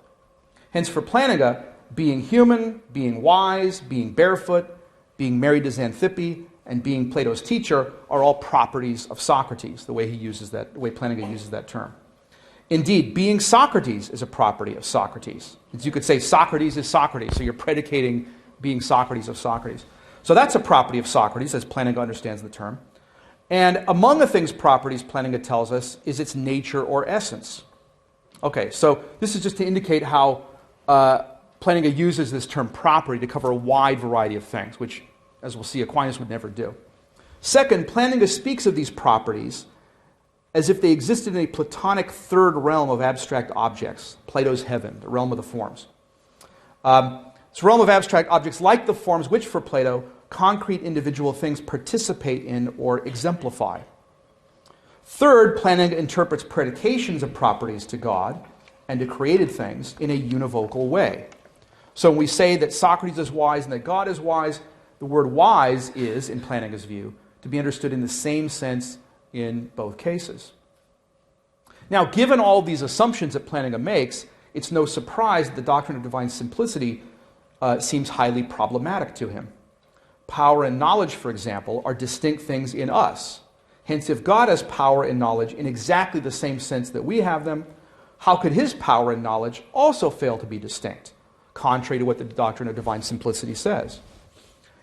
Hence, for Planninga, being human, being wise, being barefoot, being married to Xanthippe, and being Plato's teacher are all properties of Socrates, the way Planninga uses that term. Indeed, being Socrates is a property of Socrates. As you could say, Socrates is Socrates, so you're predicating being Socrates of Socrates. So that's a property of Socrates, as Planninga understands the term. And among the thing's properties, Planninga tells us, is its nature or essence. Okay, so this is just to indicate how Planninga uses this term property to cover a wide variety of things, which, as we'll see, Aquinas would never do. Second, Planninga speaks of these properties as if they existed in a Platonic third realm of abstract objects, Plato's heaven, the realm of the forms. It's a realm of abstract objects like the forms which, for Plato, concrete individual things participate in or exemplify. Third, Planninga interprets predications of properties to God and to created things in a univocal way. So when we say that Socrates is wise and that God is wise, the word wise is, in Planninga's view, to be understood in the same sense in both cases. Now, given all these assumptions that Planninga makes, it's no surprise that the doctrine of divine simplicity seems highly problematic to him. Power and knowledge, for example, are distinct things in us. Hence, if God has power and knowledge in exactly the same sense that we have them, how could his power and knowledge also fail to be distinct, contrary to what the doctrine of divine simplicity says?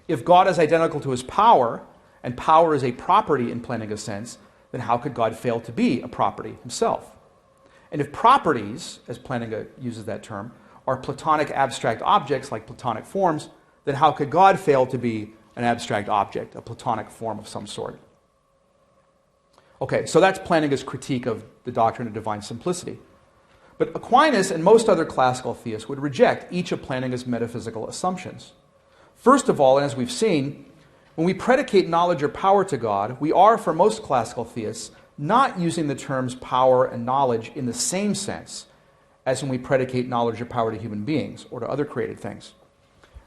If God is identical to his power, and power is a property in Planninga's sense, then how could God fail to be a property himself? And if properties, as Planninga uses that term, are Platonic abstract objects like Platonic forms, then how could God fail to be an abstract object, a Platonic form of some sort? Okay, so that's Planninga's critique of the doctrine of divine simplicity. But Aquinas and most other classical theists would reject each of Planninga's metaphysical assumptions. First of all, and as we've seen, when we predicate knowledge or power to God, we are, for most classical theists, not using the terms power and knowledge in the same sense as when we predicate knowledge or power to human beings or to other created things.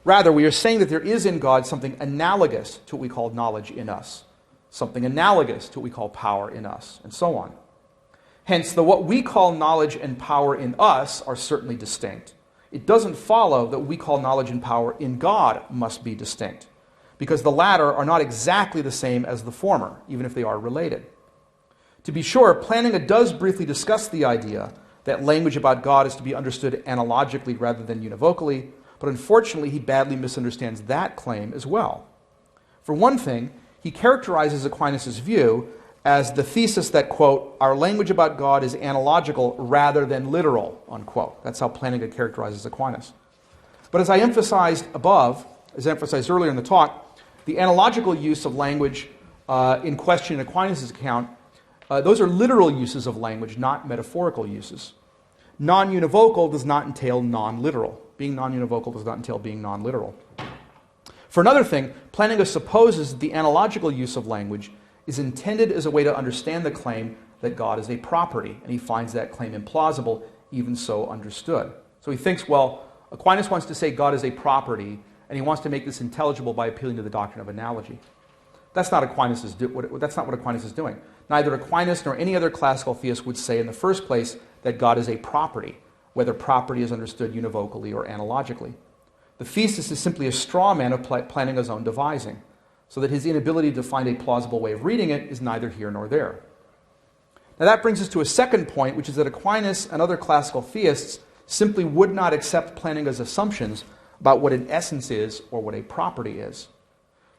Rather, we are saying that there is in God something analogous to what we call knowledge in us, something analogous to what we call power in us, and so on. Hence, though what we call knowledge and power in us are certainly distinct, it doesn't follow that what we call knowledge and power in God must be distinct, because the latter are not exactly the same as the former, even if they are related. To be sure, Planninga does briefly discuss the idea that language about God is to be understood analogically rather than univocally, but unfortunately he badly misunderstands that claim as well. For one thing, he characterizes Aquinas' view as the thesis that, quote, our language about God is analogical rather than literal, unquote. That's how Planninga characterizes Aquinas. But as I emphasized above, as I emphasized earlier in the talk, the analogical use of language in question in Aquinas' account, those are literal uses of language, not metaphorical uses. Non-univocal does not entail non-literal. Being non-univocal does not entail being non-literal. For another thing, Planninga supposes that the analogical use of language is intended as a way to understand the claim that God is a property, and he finds that claim implausible, even so understood. So he thinks, well, Aquinas wants to say God is a property, and he wants to make this intelligible by appealing to the doctrine of analogy. That's not that's not what Aquinas is doing. Neither Aquinas nor any other classical theist would say in the first place that God is a property, whether property is understood univocally or analogically. The thesis is simply a straw man of Planninga's own devising, so that his inability to find a plausible way of reading it is neither here nor there. Now that brings us to a second point, which is that Aquinas and other classical theists simply would not accept Planninga's assumptions about what an essence is or what a property is.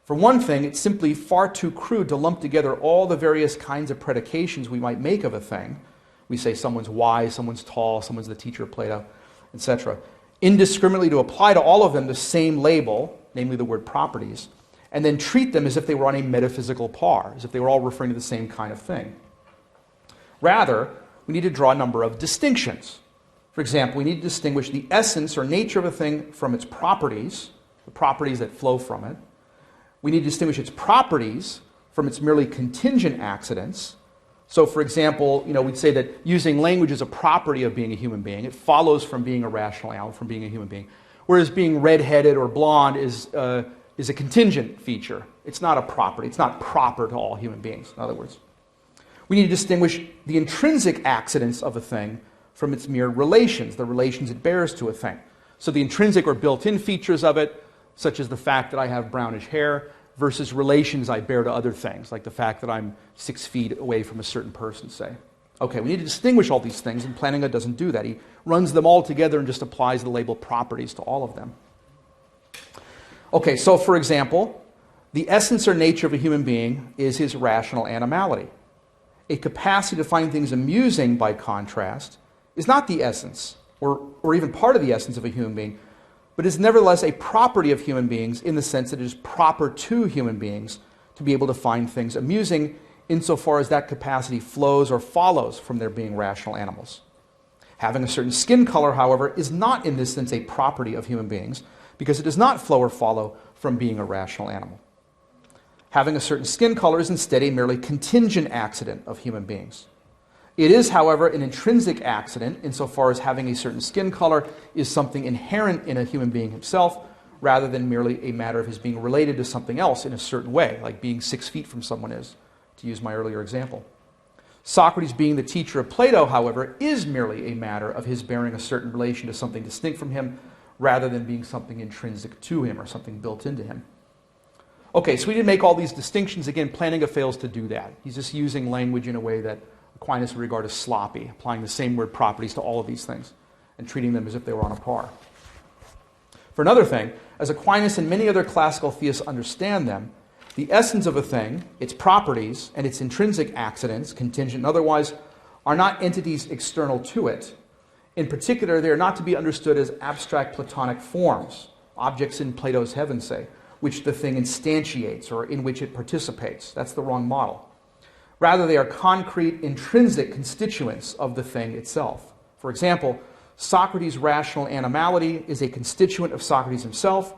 For one thing, it's simply far too crude to lump together all the various kinds of predications we might make of a thing. We say someone's wise, someone's tall, someone's the teacher of Plato, etc. Indiscriminately to apply to all of them the same label, namely the word properties, and then treat them as if they were on a metaphysical par, as if they were all referring to the same kind of thing. Rather, we need to draw a number of distinctions. For example, we need to distinguish the essence or nature of a thing from its properties, the properties that flow from it. We need to distinguish its properties from its merely contingent accidents. So, for example, we'd say that using language as a property of being a human being, it follows from being a rational animal, from being a human being. Whereas being red-headed or blonde is a contingent feature. It's not a property. It's not proper to all human beings, in other words. We need to distinguish the intrinsic accidents of a thing from its mere relations, the relations it bears to a thing. So the intrinsic or built-in features of it, such as the fact that I have brownish hair, versus relations I bear to other things, like the fact that I'm 6 feet away from a certain person, say. Okay, we need to distinguish all these things, and Planninga doesn't do that. He runs them all together and just applies the label properties to all of them. Okay, so for example, The essence or nature of a human being is his rational animality. A capacity to find things amusing, by contrast, is not the essence, or even part of the essence of a human being, but is nevertheless a property of human beings in the sense that it is proper to human beings to be able to find things amusing insofar as that capacity flows or follows from their being rational animals. Having a certain skin color, however, is not in this sense a property of human beings because it does not flow or follow from being a rational animal. Having a certain skin color is instead a merely contingent accident of human beings. It is, however, an intrinsic accident insofar as having a certain skin color is something inherent in a human being himself rather than merely a matter of his being related to something else in a certain way, like being 6 feet from someone is, to use my earlier example. Socrates being the teacher of Plato, however, is merely a matter of his bearing a certain relation to something distinct from him rather than being something intrinsic to him or something built into him. Okay, so we did make all these distinctions. Again, Planninga fails to do that. He's just using language in a way that Aquinas would regard as sloppy, applying the same word properties to all of these things and treating them as if they were on a par. For another thing, as Aquinas and many other classical theists understand them, the essence of a thing, its properties, and its intrinsic accidents, contingent and otherwise, are not entities external to it. In particular, they are not to be understood as abstract Platonic forms, objects in Plato's heaven, say, which the thing instantiates or in which it participates. That's the wrong model. Rather, they are concrete, intrinsic constituents of the thing itself. For example, Socrates' rational animality is a constituent of Socrates himself,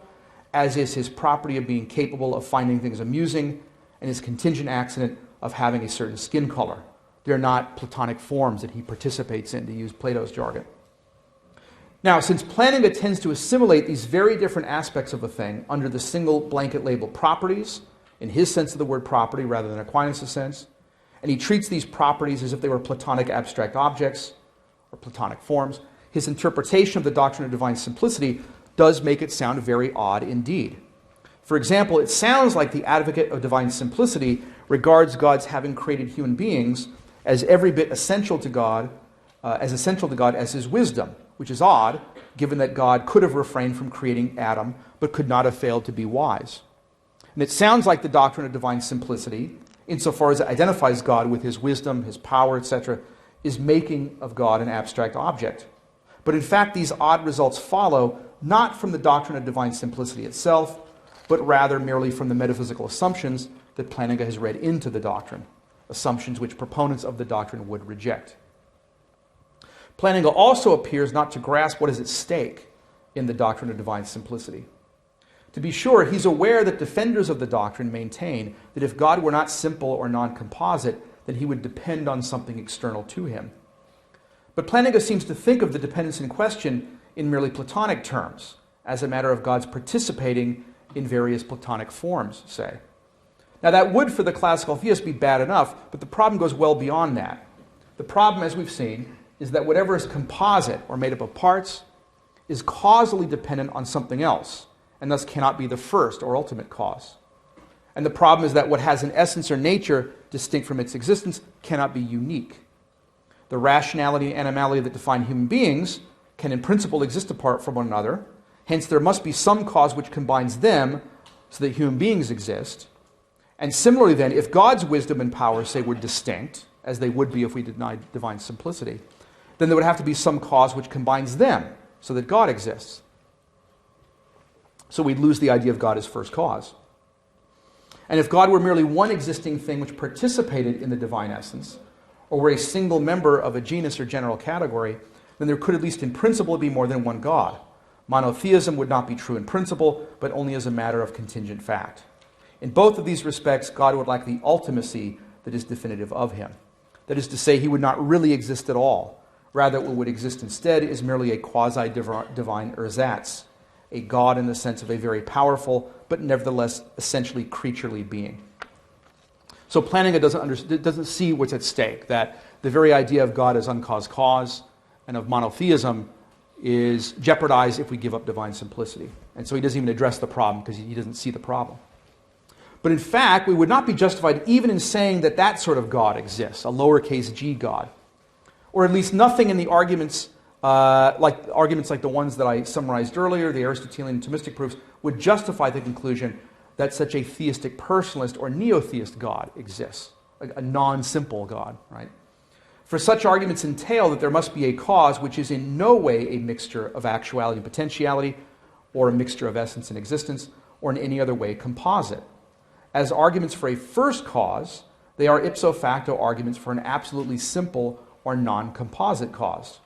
as is his property of being capable of finding things amusing and his contingent accident of having a certain skin color. They're not Platonic forms that he participates in, to use Plato's jargon. Now, since Planninga tends to assimilate these very different aspects of a thing under the single blanket label properties, in his sense of the word property rather than Aquinas' sense, and he treats these properties as if they were Platonic abstract objects or Platonic forms, his interpretation of the doctrine of divine simplicity does make it sound very odd indeed. For example, it sounds like the advocate of divine simplicity regards God's having created human beings as every bit essential to God as his wisdom, which is odd, given that God could have refrained from creating Adam, but could not have failed to be wise. And it sounds like the doctrine of divine simplicity, insofar as it identifies God with his wisdom, his power, etc., is making of God an abstract object. But in fact, these odd results follow not from the doctrine of divine simplicity itself, but rather merely from the metaphysical assumptions that Planninga has read into the doctrine, assumptions which proponents of the doctrine would reject. Planninga also appears not to grasp what is at stake in the doctrine of divine simplicity. To be sure, he's aware that defenders of the doctrine maintain that if God were not simple or non-composite, then he would depend on something external to him. But Planninga seems to think of the dependence in question in merely Platonic terms, as a matter of God's participating in various Platonic forms, say. Now that would, for the classical theist, be bad enough, but the problem goes well beyond that. The problem, as we've seen, is that whatever is composite or made up of parts is causally dependent on something else, and thus cannot be the first or ultimate cause. And the problem is that what has an essence or nature distinct from its existence cannot be unique. The rationality and animality that define human beings can in principle exist apart from one another. Hence, there must be some cause which combines them so that human beings exist. And similarly then, if God's wisdom and power, say, were distinct, as they would be if we denied divine simplicity, then there would have to be some cause which combines them so that God exists. So we'd lose the idea of God as first cause. And if God were merely one existing thing which participated in the divine essence, or were a single member of a genus or general category, then there could at least in principle be more than one God. Monotheism would not be true in principle, but only as a matter of contingent fact. In both of these respects, God would lack the ultimacy that is definitive of him. That is to say, he would not really exist at all. Rather, what would exist instead is merely a quasi-divine ersatz, a God in the sense of a very powerful, but nevertheless essentially creaturely being. So Planninga doesn't see what's at stake, that the very idea of God as uncaused cause and of monotheism is jeopardized if we give up divine simplicity. And so he doesn't even address the problem because he doesn't see the problem. But in fact, we would not be justified even in saying that that sort of God exists, a lowercase g God. Or at least nothing in the arguments like the ones that I summarized earlier, the Aristotelian and Thomistic proofs, would justify the conclusion that such a theistic personalist or neo-theist God exists, a non-simple God, right? For such arguments entail that there must be a cause which is in no way a mixture of actuality and potentiality, or a mixture of essence and existence, or in any other way composite. As arguments for a first cause, they are ipso facto arguments for an absolutely simple or non-composite cause.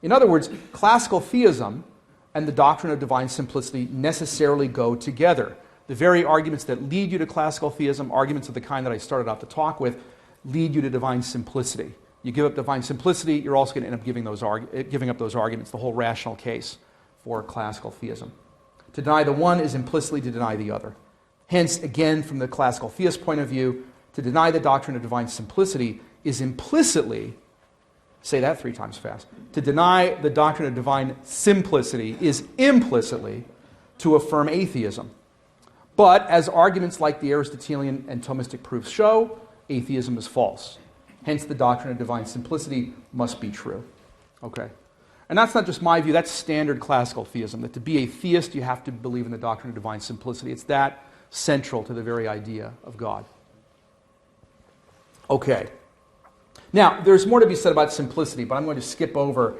In other words, classical theism and the doctrine of divine simplicity necessarily go together. The very arguments that lead you to classical theism, arguments of the kind that I started out the talk with, lead you to divine simplicity. You give up divine simplicity, you're also going to end up giving up those arguments, the whole rational case for classical theism. To deny the one is implicitly to deny the other. Hence, again, from the classical theist point of view, to deny the doctrine of divine simplicity is implicitly, say that 3 times fast, to deny the doctrine of divine simplicity is implicitly to affirm atheism. But as arguments like the Aristotelian and Thomistic proofs show, atheism is false. Hence, the doctrine of divine simplicity must be true. Okay. And that's not just my view, that's standard classical theism, that to be a theist, you have to believe in the doctrine of divine simplicity. It's that central to the very idea of God. Okay. Now, there's more to be said about simplicity, but I'm going to skip over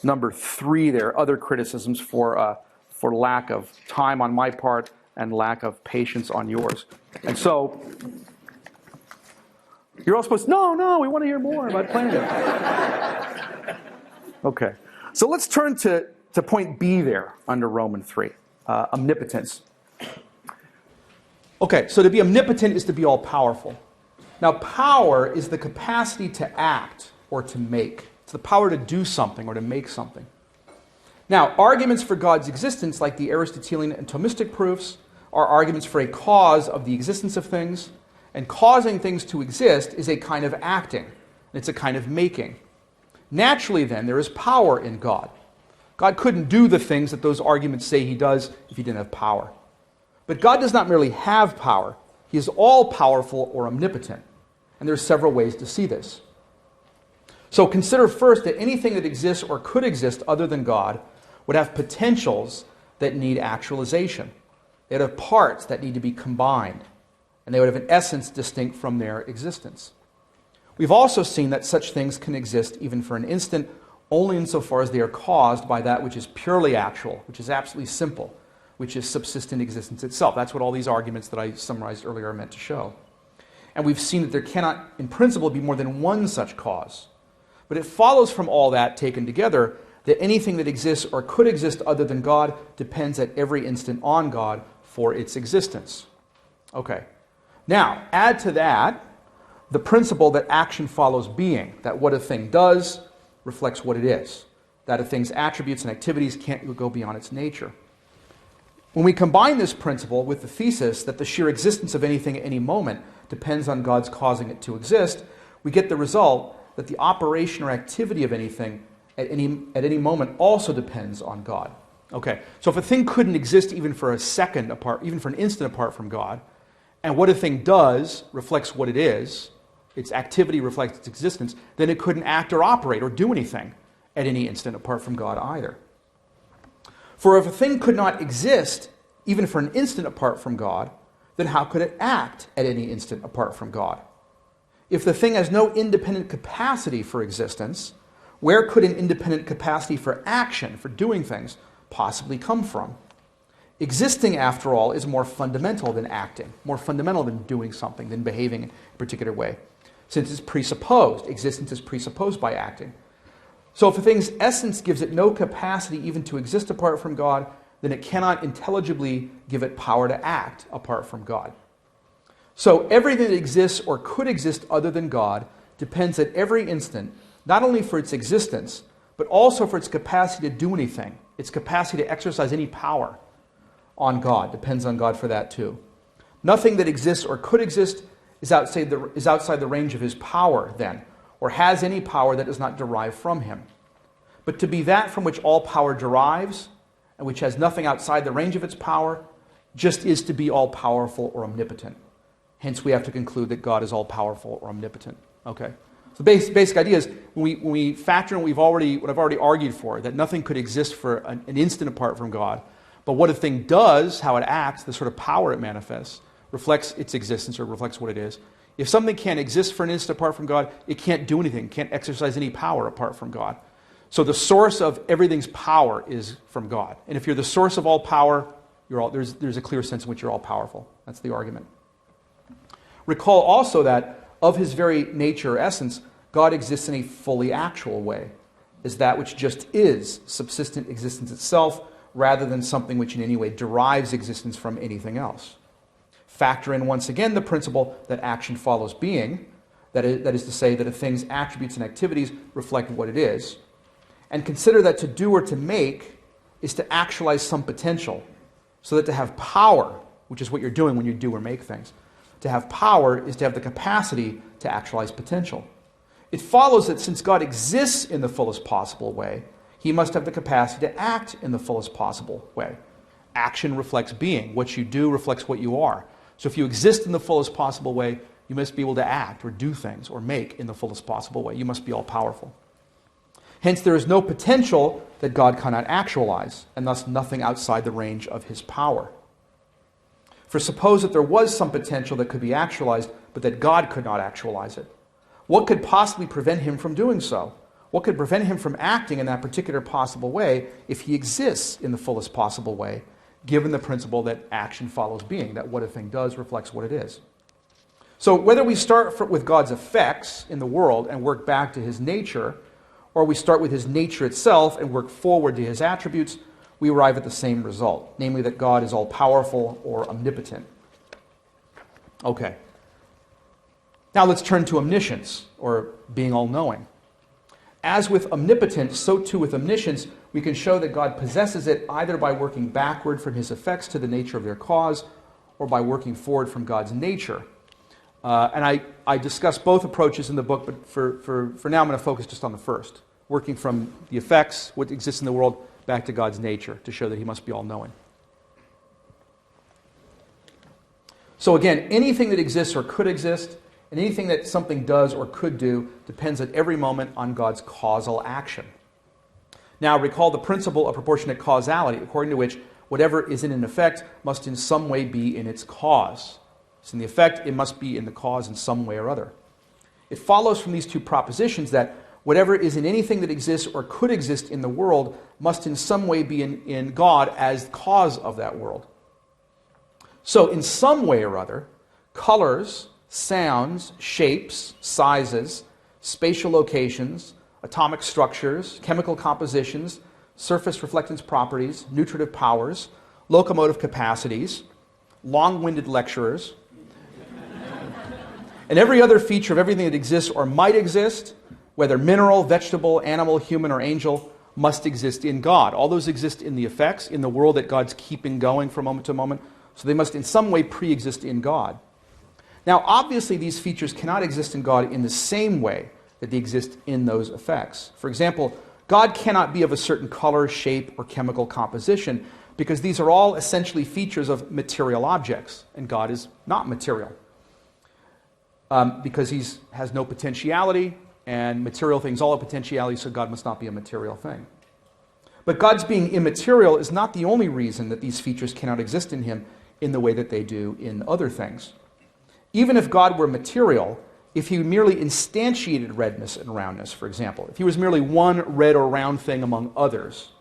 number 3 there, other criticisms for lack of time on my part and lack of patience on yours. And so, you're all supposed to, no, we want to hear more about Planninga. Okay. So let's turn to point B there under Roman 3, omnipotence. Okay, so to be omnipotent is to be all-powerful. Now, power is the capacity to act or to make. It's the power to do something or to make something. Now, arguments for God's existence, like the Aristotelian and Thomistic proofs, are arguments for a cause of the existence of things, and causing things to exist is a kind of acting. It's a kind of making. Naturally, then, there is power in God. God couldn't do the things that those arguments say he does if he didn't have power. But God does not merely have power. He is all-powerful or omnipotent. And there are several ways to see this. So consider first that anything that exists or could exist other than God would have potentials that need actualization. They'd have parts that need to be combined. And they would have an essence distinct from their existence. We've also seen that such things can exist even for an instant, only insofar as they are caused by that which is purely actual, which is absolutely simple, which is subsistent existence itself. That's what all these arguments that I summarized earlier are meant to show. And we've seen that there cannot, in principle, be more than one such cause. But it follows from all that taken together that anything that exists or could exist other than God depends at every instant on God for its existence. Okay. Now, add to that the principle that action follows being, that what a thing does reflects what it is, that a thing's attributes and activities can't go beyond its nature. When we combine this principle with the thesis that the sheer existence of anything at any moment depends on God's causing it to exist, we get the result that the operation or activity of anything at any moment also depends on God. Okay, so if a thing couldn't exist even for a second apart, even for an instant apart from God, and what a thing does reflects what it is, its activity reflects its existence, then it couldn't act or operate or do anything at any instant apart from God either. For if a thing could not exist even for an instant apart from God, then how could it act at any instant apart from God? If the thing has no independent capacity for existence, where could an independent capacity for action, for doing things, possibly come from? Existing, after all, is more fundamental than acting, more fundamental than doing something, than behaving in a particular way, since it's presupposed. Existence is presupposed by acting. So if a thing's essence gives it no capacity even to exist apart from God, then it cannot intelligibly give it power to act apart from God. So everything that exists or could exist other than God depends at every instant, not only for its existence, but also for its capacity to do anything, its capacity to exercise any power on God, depends on God for that too. Nothing that exists or could exist is outside the range of his power then, or has any power that does not derive from him. But to be that from which all power derives, and which has nothing outside the range of its power, just is to be all-powerful or omnipotent. Hence we have to conclude that God is all-powerful or omnipotent. Okay? So the basic idea is, when we factor in what I've already argued for, that nothing could exist for an instant apart from God, But what a thing does, how it acts, the sort of power it manifests, reflects its existence or reflects what it is. If something can't exist for an instant apart from God, it can't do anything, can't exercise any power apart from God. So the source of everything's power is from God. And if you're the source of all power, there's a clear sense in which you're all powerful. That's the argument. Recall also that of his very nature or essence, God exists in a fully actual way, as that which just is, subsistent existence itself, rather than something which in any way derives existence from anything else. Factor in once again the principle that action follows being, that is to say that a thing's attributes and activities reflect what it is, and consider that to do or to make is to actualize some potential, so that to have power, which is what you're doing when you do or make things, to have power is to have the capacity to actualize potential. It follows that since God exists in the fullest possible way, he must have the capacity to act in the fullest possible way. Action reflects being. What you do reflects what you are. So if you exist in the fullest possible way, you must be able to act or do things or make in the fullest possible way. You must be all powerful. Hence, there is no potential that God cannot actualize, and thus nothing outside the range of his power. For suppose that there was some potential that could be actualized, but that God could not actualize it. What could possibly prevent him from doing so? What could prevent him from acting in that particular possible way if he exists in the fullest possible way, given the principle that action follows being, that what a thing does reflects what it is? So whether we start with God's effects in the world and work back to his nature, or we start with his nature itself and work forward to his attributes, we arrive at the same result, namely that God is all-powerful or omnipotent. Okay. Now let's turn to omniscience, or being all-knowing. As with omnipotence, so too with omniscience, we can show that God possesses it either by working backward from his effects to the nature of their cause, or by working forward from God's nature. And I discuss both approaches in the book, but for now I'm going to focus just on the first, working from the effects, what exists in the world, back to God's nature, to show that he must be all-knowing. So again, anything that exists or could exist, and anything that something does or could do, depends at every moment on God's causal action. Now recall the principle of proportionate causality, according to which whatever is in an effect must in some way be in its cause. So in the effect, it must be in the cause in some way or other. It follows from these two propositions that whatever is in anything that exists or could exist in the world must in some way be in God as cause of that world. So in some way or other, colors, sounds, shapes, sizes, spatial locations, atomic structures, chemical compositions, surface reflectance properties, nutritive powers, locomotive capacities, long-winded lecturers, and every other feature of everything that exists or might exist, whether mineral, vegetable, animal, human, or angel, must exist in God. All those exist in the effects, in the world that God's keeping going from moment to moment, so they must in some way pre-exist in God. Now, obviously, these features cannot exist in God in the same way that they exist in those effects. For example, God cannot be of a certain color, shape, or chemical composition, because these are all essentially features of material objects, and God is not material. Because he has no potentiality, and material things all have potentiality, so God must not be a material thing. But God's being immaterial is not the only reason that these features cannot exist in him in the way that they do in other things. Even if God were material, if he merely instantiated redness and roundness, for example, if he was merely one red or round thing among others,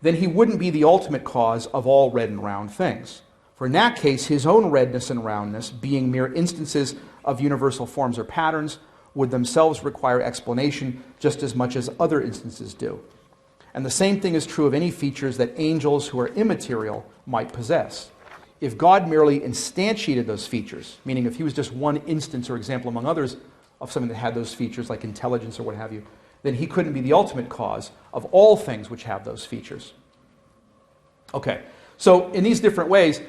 then he wouldn't be the ultimate cause of all red and round things. For in that case, his own redness and roundness, being mere instances of universal forms or patterns, would themselves require explanation just as much as other instances do. And the same thing is true of any features that angels who are immaterial might possess. If God merely instantiated those features, meaning if he was just one instance or example among others of something that had those features, like intelligence or what have you, then he couldn't be the ultimate cause of all things which have those features. Okay, so in these different ways,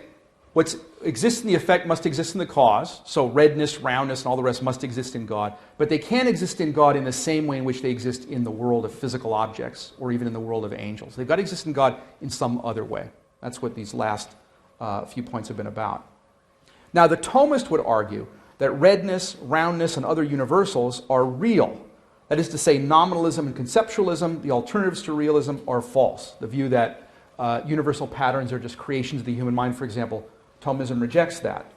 what exists in the effect must exist in the cause, so redness, roundness, and all the rest must exist in God, but they can't exist in God in the same way in which they exist in the world of physical objects or even in the world of angels. They've got to exist in God in some other way. That's what these last few points have been about. Now, the Thomist would argue that redness, roundness, and other universals are real. That is to say, nominalism and conceptualism, the alternatives to realism, are false. The view that universal patterns are just creations of the human mind, for example, Thomism rejects that.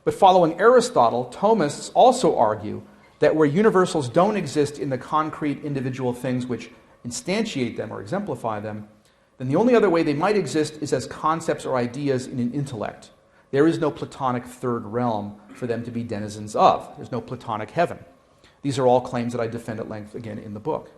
But following Aristotle, Thomists also argue that where universals don't exist in the concrete individual things which instantiate them or exemplify them, then the only other way they might exist is as concepts or ideas in an intellect. There is no Platonic third realm for them to be denizens of. There's no Platonic heaven. These are all claims that I defend at length again in the book.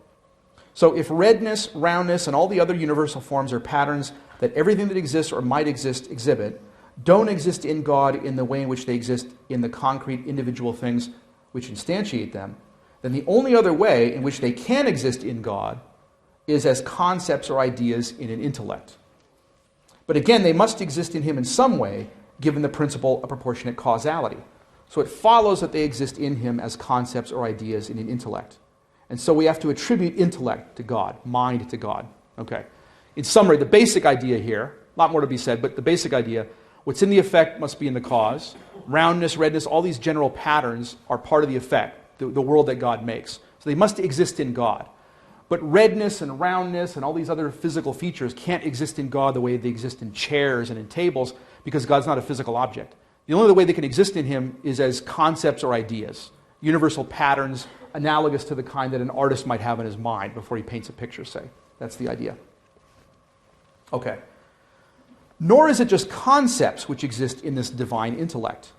So if redness, roundness, and all the other universal forms are patterns that everything that exists or might exist exhibit, don't exist in God in the way in which they exist in the concrete individual things which instantiate them, then the only other way in which they can exist in God is as concepts or ideas in an intellect. But again, they must exist in him in some way, given the principle of proportionate causality. So it follows that they exist in him as concepts or ideas in an intellect. And so we have to attribute intellect to God, mind to God. Okay. In summary, the basic idea here, a lot more to be said, but the basic idea, what's in the effect must be in the cause. Roundness, redness, all these general patterns are part of the effect, the world that God makes. So they must exist in God. But redness and roundness and all these other physical features can't exist in God the way they exist in chairs and in tables, because God's not a physical object. The only way they can exist in him is as concepts or ideas, universal patterns analogous to the kind that an artist might have in his mind before he paints a picture, say. That's the idea. Okay. Nor is it just concepts which exist in this divine intellect.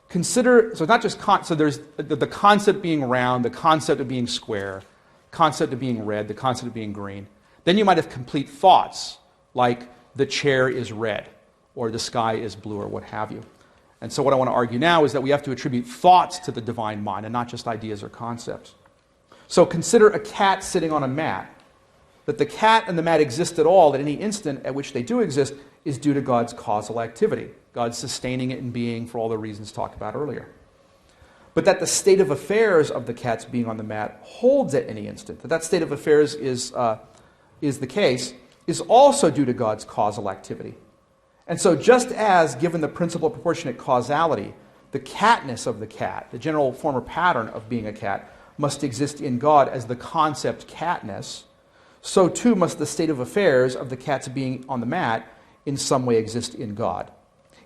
Consider, so it's not just, so there's the concept being round, the concept of being square, concept of being red, the concept of being green. Then you might have complete thoughts, like the chair is red, or the sky is blue, or what have you. And so what I want to argue now is that we have to attribute thoughts to the divine mind and not just ideas or concepts. So consider a cat sitting on a mat. That the cat and the mat exist at all at any instant at which they do exist is due to God's causal activity, God's sustaining it in being for all the reasons talked about earlier. But that the state of affairs of the cat's being on the mat holds at any instant, that state of affairs is the case, is also due to God's causal activity. And so just as, given the principle of proportionate causality, the catness of the cat, the general form or pattern of being a cat, must exist in God as the concept catness, so too must the state of affairs of the cat's being on the mat in some way exist in God.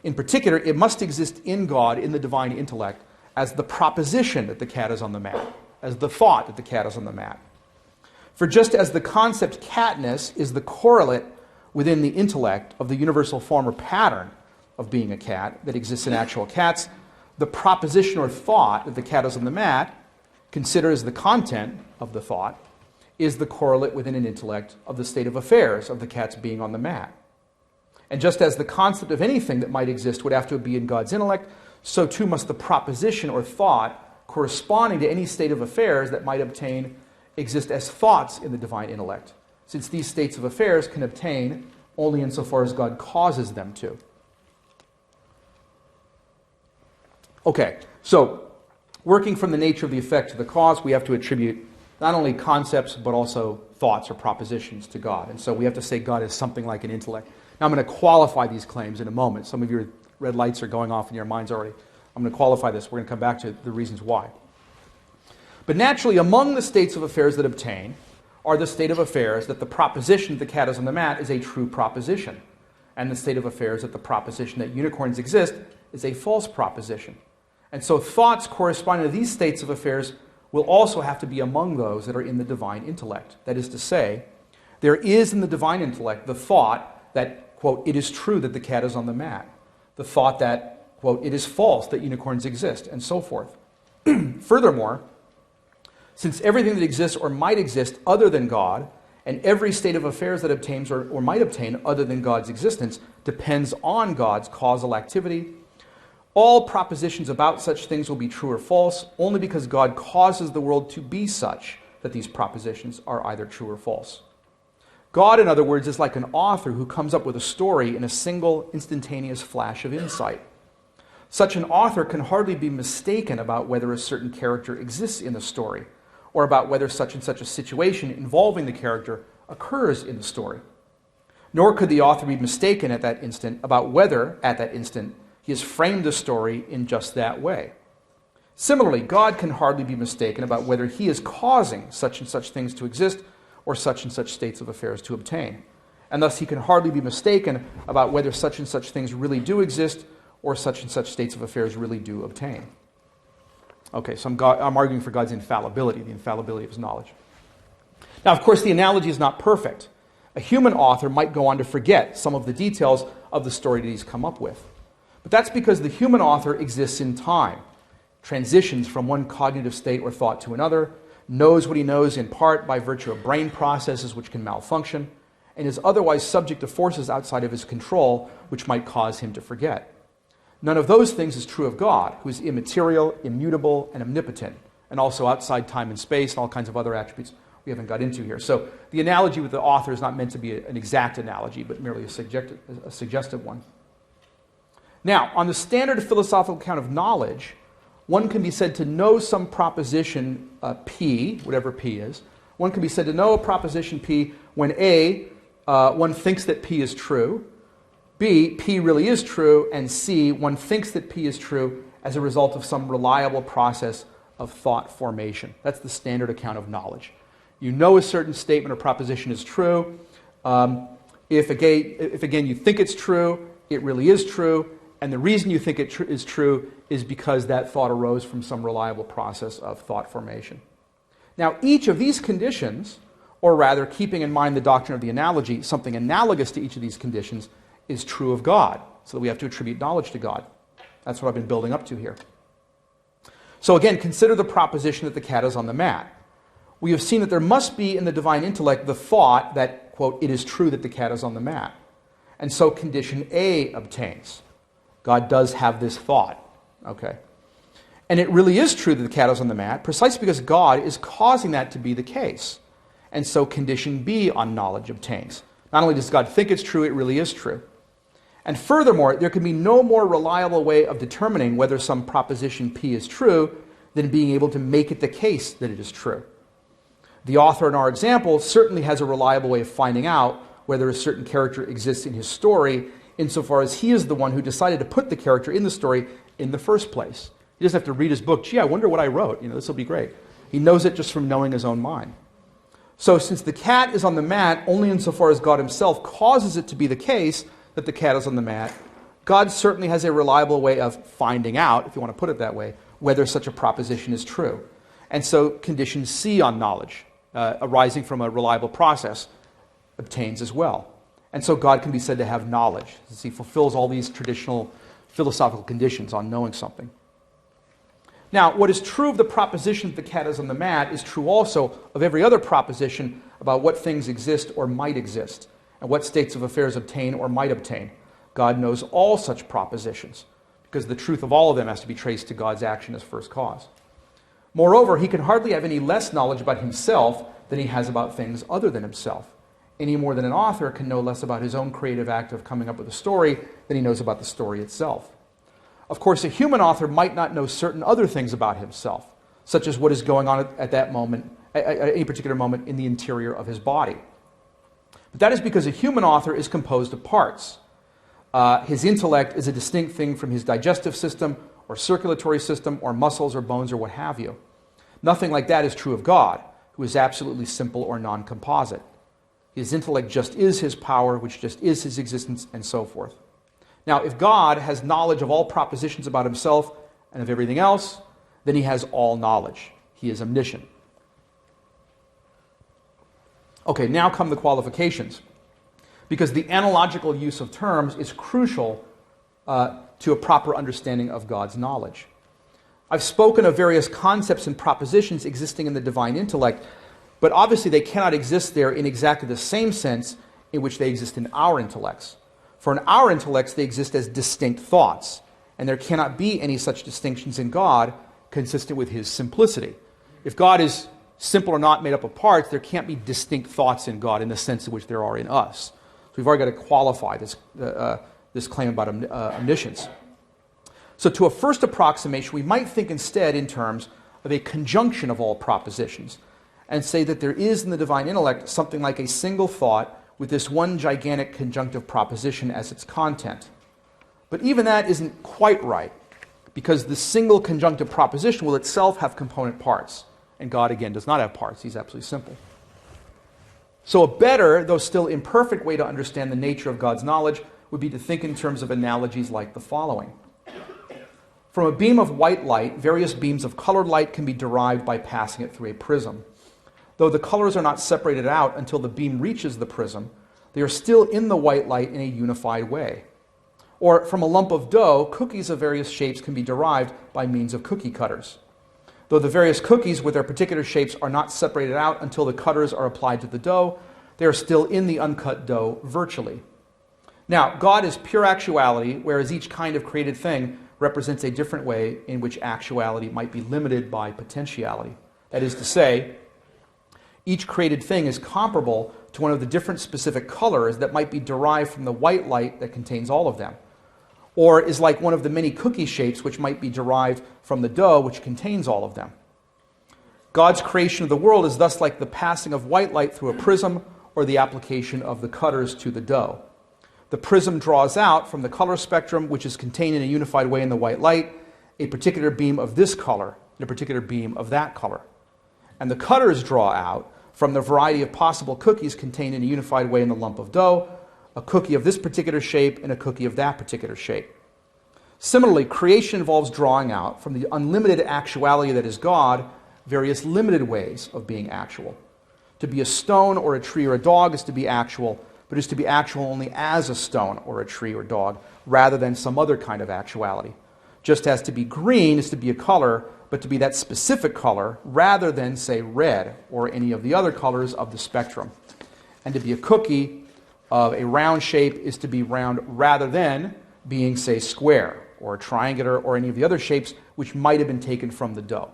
In particular, it must exist in God, in the divine intellect, as the proposition that the cat is on the mat, as the thought that the cat is on the mat. For just as the concept catness is the correlate within the intellect of the universal form or pattern of being a cat that exists in actual cats, the proposition or thought that the cat is on the mat, considered as the content of the thought, is the correlate within an intellect of the state of affairs of the cat's being on the mat. And just as the concept of anything that might exist would have to be in God's intellect, so too must the proposition or thought corresponding to any state of affairs that might obtain exist as thoughts in the divine intellect, since these states of affairs can obtain only insofar as God causes them to. Okay, so working from the nature of the effect to the cause, we have to attribute not only concepts but also thoughts or propositions to God. And so we have to say God is something like an intellect. Now I'm going to qualify these claims in a moment. Some of your red lights are going off in your minds already. I'm going to qualify this. We're going to come back to the reasons why. But naturally, among the states of affairs that obtain are the state of affairs that the proposition that the cat is on the mat is a true proposition, and the state of affairs that the proposition that unicorns exist is a false proposition. And so thoughts corresponding to these states of affairs will also have to be among those that are in the divine intellect. That is to say, there is in the divine intellect the thought that, quote, it is true that the cat is on the mat, the thought that, quote, it is false that unicorns exist, and so forth. Furthermore, since everything that exists or might exist other than God, and every state of affairs that obtains or might obtain other than God's existence depends on God's causal activity, all propositions about such things will be true or false only because God causes the world to be such that these propositions are either true or false. God, in other words, is like an author who comes up with a story in a single instantaneous flash of insight. Such an author can hardly be mistaken about whether a certain character exists in the story, or about whether such and such a situation involving the character occurs in the story. Nor could the author be mistaken at that instant about whether, at that instant, he has framed the story in just that way. Similarly, God can hardly be mistaken about whether he is causing such and such things to exist or such and such states of affairs to obtain. and thus he can hardly be mistaken about whether such and such things really do exist or such and such states of affairs really do obtain. Okay, so I'm arguing for God's infallibility, the infallibility of his knowledge. Now, of course, the analogy is not perfect. A human author might go on to forget some of the details of the story that he's come up with. But that's because the human author exists in time, transitions from one cognitive state or thought to another, knows what he knows in part by virtue of brain processes which can malfunction, and is otherwise subject to forces outside of his control which might cause him to forget. None of those things is true of God, who is immaterial, immutable, and omnipotent, and also outside time and space and all kinds of other attributes we haven't got into here. So the analogy with the author is not meant to be an exact analogy, but merely a suggestive one. Now, on the standard philosophical account of knowledge, one can be said to know some proposition P, whatever P is. One can be said to know a proposition P when A, one thinks that P is true, B, P really is true, and C, one thinks that P is true as a result of some reliable process of thought formation. That's the standard account of knowledge. You know a certain statement or proposition is true. If again you think it's true, it really is true, and the reason you think it is true is because that thought arose from some reliable process of thought formation. Now, each of these conditions, or rather, keeping in mind the doctrine of the analogy, something analogous to each of these conditions is true of God, so that we have to attribute knowledge to God. That's what I've been building up to here. So again, consider the proposition that the cat is on the mat. We have seen that there must be in the divine intellect the thought that, quote, it is true that the cat is on the mat. And so condition A obtains. God does have this thought, okay? And it really is true that the cat is on the mat, precisely because God is causing that to be the case. And so condition B on knowledge obtains. Not only does God think it's true, it really is true. And furthermore, there can be no more reliable way of determining whether some proposition P is true than being able to make it the case that it is true. The author in our example certainly has a reliable way of finding out whether a certain character exists in his story, insofar as he is the one who decided to put the character in the story in the first place. He doesn't have to read his book, gee, I wonder what I wrote. This will be great. He knows it just from knowing his own mind. So since the cat is on the mat only insofar as God himself causes it to be the case that the cat is on the mat, God certainly has a reliable way of finding out, if you want to put it that way, whether such a proposition is true. And so condition C on knowledge, arising from a reliable process, obtains as well. And so God can be said to have knowledge, as he fulfills all these traditional philosophical conditions on knowing something. Now, what is true of the proposition that the cat is on the mat is true also of every other proposition about what things exist or might exist, and what states of affairs obtain or might obtain. God knows all such propositions, because the truth of all of them has to be traced to God's action as first cause. Moreover, he can hardly have any less knowledge about himself than he has about things other than himself, any more than an author can know less about his own creative act of coming up with a story than he knows about the story itself. Of course, a human author might not know certain other things about himself, such as what is going on at that moment, at any particular moment in the interior of his body. But that is because a human author is composed of parts. His intellect is a distinct thing from his digestive system, or circulatory system, or muscles, or bones, or what have you. Nothing like that is true of God, who is absolutely simple or non-composite. His intellect just is his power, which just is his existence, and so forth. Now, if God has knowledge of all propositions about himself and of everything else, then he has all knowledge. He is omniscient. Okay, now come the qualifications. Because the analogical use of terms is crucial to a proper understanding of God's knowledge. I've spoken of various concepts and propositions existing in the divine intellect, but obviously they cannot exist there in exactly the same sense in which they exist in our intellects. For in our intellects, they exist as distinct thoughts, and there cannot be any such distinctions in God consistent with his simplicity. If God is simple or not made up of parts, there can't be distinct thoughts in God in the sense in which there are in us. So we've already got to qualify this claim about omniscience. So to a first approximation, we might think instead in terms of a conjunction of all propositions, and say that there is in the divine intellect something like a single thought with this one gigantic conjunctive proposition as its content. But even that isn't quite right, because the single conjunctive proposition will itself have component parts, and God, again, does not have parts. He's absolutely simple. So a better, though still imperfect, way to understand the nature of God's knowledge would be to think in terms of analogies like the following. From a beam of white light, various beams of colored light can be derived by passing it through a prism. Though the colors are not separated out until the beam reaches the prism, they are still in the white light in a unified way. Or from a lump of dough, cookies of various shapes can be derived by means of cookie cutters. Though the various cookies with their particular shapes are not separated out until the cutters are applied to the dough, they are still in the uncut dough virtually. Now, God is pure actuality, whereas each kind of created thing represents a different way in which actuality might be limited by potentiality. That is to say, each created thing is comparable to one of the different specific colors that might be derived from the white light that contains all of them, or is like one of the many cookie shapes which might be derived from the dough which contains all of them. God's creation of the world is thus like the passing of white light through a prism or the application of the cutters to the dough. The prism draws out from the color spectrum, which is contained in a unified way in the white light, a particular beam of this color and a particular beam of that color. And the cutters draw out from the variety of possible cookies contained in a unified way in the lump of dough, a cookie of this particular shape and a cookie of that particular shape. Similarly, creation involves drawing out from the unlimited actuality that is God various limited ways of being actual. To be a stone or a tree or a dog is to be actual, but is to be actual only as a stone or a tree or dog, rather than some other kind of actuality. Just as to be green is to be a color, but to be that specific color, rather than, say, red or any of the other colors of the spectrum. And to be a cookie of a round shape is to be round rather than being, say, square or triangular or any of the other shapes which might have been taken from the dough.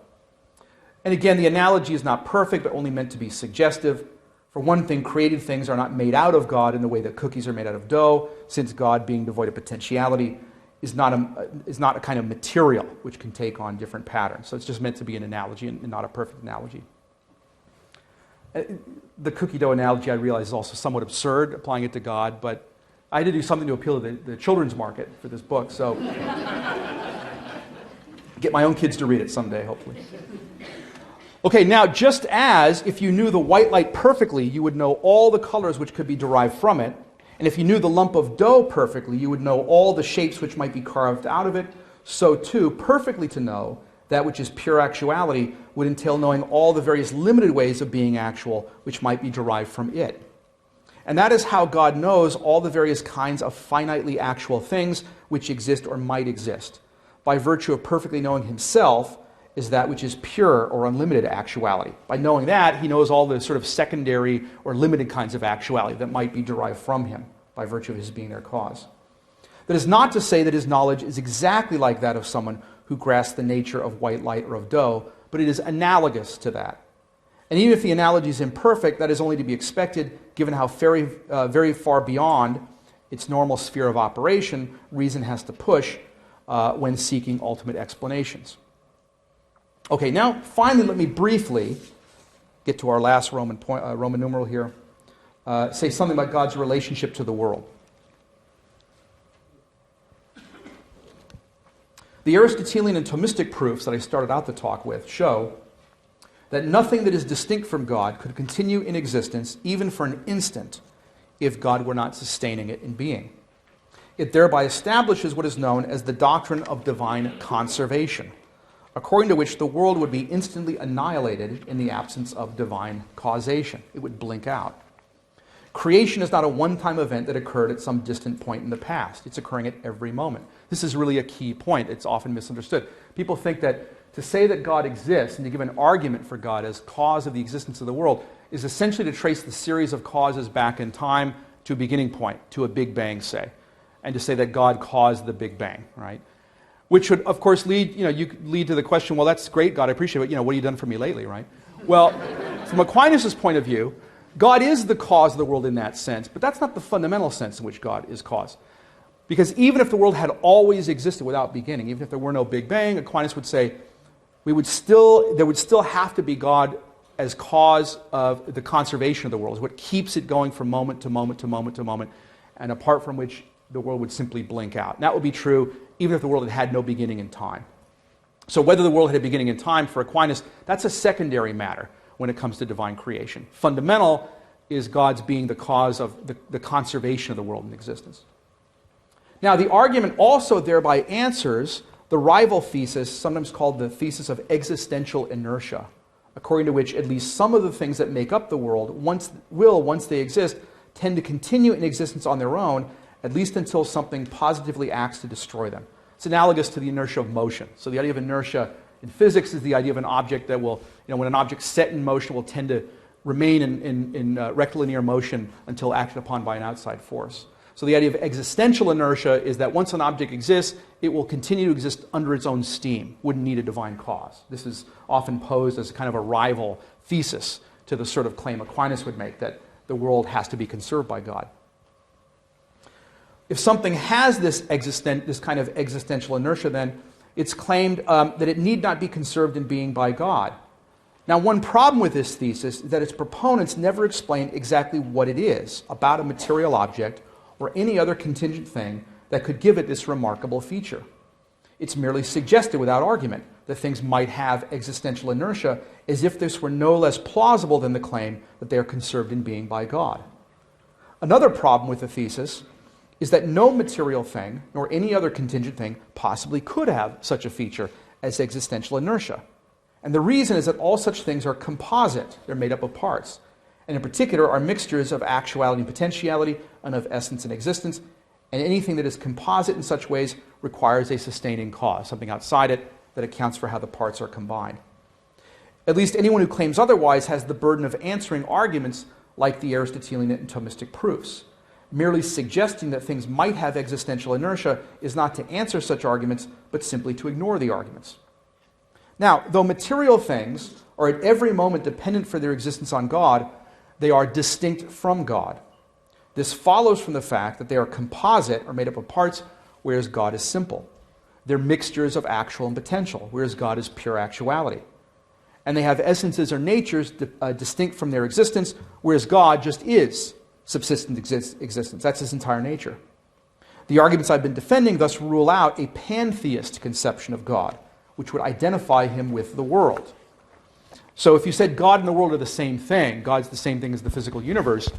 And again, the analogy is not perfect, but only meant to be suggestive. For one thing, created things are not made out of God in the way that cookies are made out of dough, since God, being devoid of potentiality, is not a kind of material which can take on different patterns. So it's just meant to be an analogy and not a perfect analogy. The cookie dough analogy, I realize, is also somewhat absurd, applying it to God, but I had to do something to appeal to the children's market for this book, so get my own kids to read it someday, hopefully. Okay, now, just as if you knew the white light perfectly, you would know all the colors which could be derived from it, and if you knew the lump of dough perfectly, you would know all the shapes which might be carved out of it, so too, perfectly to know that which is pure actuality would entail knowing all the various limited ways of being actual which might be derived from it. And that is how God knows all the various kinds of finitely actual things which exist or might exist. By virtue of perfectly knowing himself is that which is pure or unlimited actuality. By knowing that, he knows all the sort of secondary or limited kinds of actuality that might be derived from him by virtue of his being their cause. That is not to say that his knowledge is exactly like that of someone who grasps the nature of white light or of dough, but it is analogous to that. And even if the analogy is imperfect, that is only to be expected, given how very far beyond its normal sphere of operation reason has to push when seeking ultimate explanations. Okay, now finally let me briefly get to our last Roman numeral here, say something about God's relationship to the world. The Aristotelian and Thomistic proofs that I started out the talk with show that nothing that is distinct from God could continue in existence even for an instant if God were not sustaining it in being. It thereby establishes what is known as the doctrine of divine conservation, according to which the world would be instantly annihilated in the absence of divine causation. It would blink out. Creation is not a one-time event that occurred at some distant point in the past. It's occurring at every moment. This is really a key point. It's often misunderstood. People think that to say that God exists and to give an argument for God as cause of the existence of the world is essentially to trace the series of causes back in time to a beginning point, to a Big Bang, say, and to say that God caused the Big Bang, right? Which would, of course, lead to the question, well, that's great, God, I appreciate it, what have you done for me lately, right? Well, from Aquinas' point of view, God is the cause of the world in that sense, but that's not the fundamental sense in which God is cause. Because even if the world had always existed without beginning, even if there were no Big Bang, Aquinas would say there would still have to be God as cause of the conservation of the world, is what keeps it going from moment to moment to moment to moment, and apart from which the world would simply blink out. And that would be true even if the world had no beginning in time. So whether the world had a beginning in time for Aquinas, that's a secondary matter when it comes to divine creation. Fundamental is God's being the cause of the conservation of the world in existence. Now, the argument also thereby answers the rival thesis, sometimes called the thesis of existential inertia, according to which at least some of the things that make up the world once they exist, tend to continue in existence on their own, at least until something positively acts to destroy them. It's analogous to the inertia of motion. So the idea of inertia in physics is the idea of an object that will, when an object set in motion, will tend to remain in rectilinear motion until acted upon by an outside force. So the idea of existential inertia is that once an object exists, it will continue to exist under its own steam, wouldn't need a divine cause. This is often posed as kind of a rival thesis to the sort of claim Aquinas would make, that the world has to be conserved by God. If something has this kind of existential inertia, then it's claimed that it need not be conserved in being by God. Now, one problem with this thesis is that its proponents never explain exactly what it is about a material object or any other contingent thing that could give it this remarkable feature. It's merely suggested without argument that things might have existential inertia, as if this were no less plausible than the claim that they are conserved in being by God. Another problem with the thesis is that no material thing, nor any other contingent thing, possibly could have such a feature as existential inertia. And the reason is that all such things are composite. They're made up of parts. And in particular are mixtures of actuality and potentiality, and of essence and existence. And anything that is composite in such ways requires a sustaining cause, something outside it that accounts for how the parts are combined. At least anyone who claims otherwise has the burden of answering arguments like the Aristotelian and Thomistic proofs. Merely suggesting that things might have existential inertia is not to answer such arguments, but simply to ignore the arguments. Now, though material things are at every moment dependent for their existence on God, they are distinct from God. This follows from the fact that they are composite, or made up of parts, whereas God is simple. They're mixtures of actual and potential, whereas God is pure actuality. And they have essences or natures distinct from their existence, whereas God just is subsistent existence. That's his entire nature. The arguments I've been defending thus rule out a pantheist conception of God, which would identify him with the world. So if you said God and the world are the same thing, God's the same thing as the physical universe,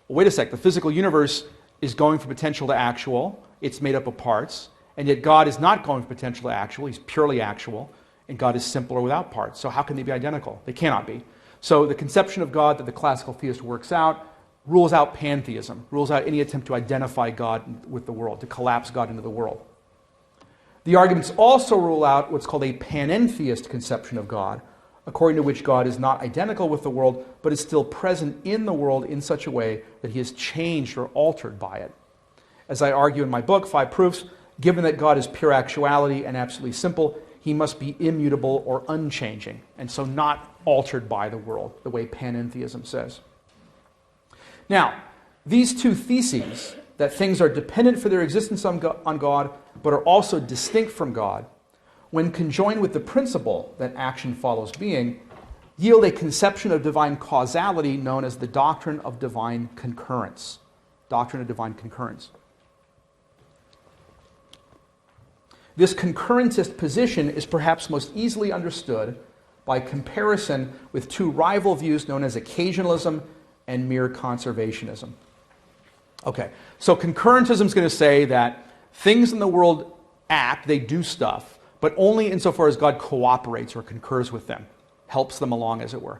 well, wait a sec, the physical universe is going from potential to actual, it's made up of parts, and yet God is not going from potential to actual, he's purely actual, and God is simple or without parts. So how can they be identical? They cannot be. So the conception of God that the classical theist works out rules out pantheism, rules out any attempt to identify God with the world, to collapse God into the world. The arguments also rule out what's called a panentheist conception of God, according to which God is not identical with the world, but is still present in the world in such a way that he is changed or altered by it. As I argue in my book, 5 Proofs, given that God is pure actuality and absolutely simple, he must be immutable or unchanging, and so not altered by the world, the way panentheism says. Now, these two theses, that things are dependent for their existence on God, but are also distinct from God, when conjoined with the principle that action follows being, yield a conception of divine causality known as the doctrine of divine concurrence. Doctrine of divine concurrence. This concurrentist position is perhaps most easily understood by comparison with two rival views known as occasionalism and mere conservationism. Okay, so concurrentism is going to say that things in the world act, they do stuff, but only insofar as God cooperates or concurs with them, helps them along, as it were.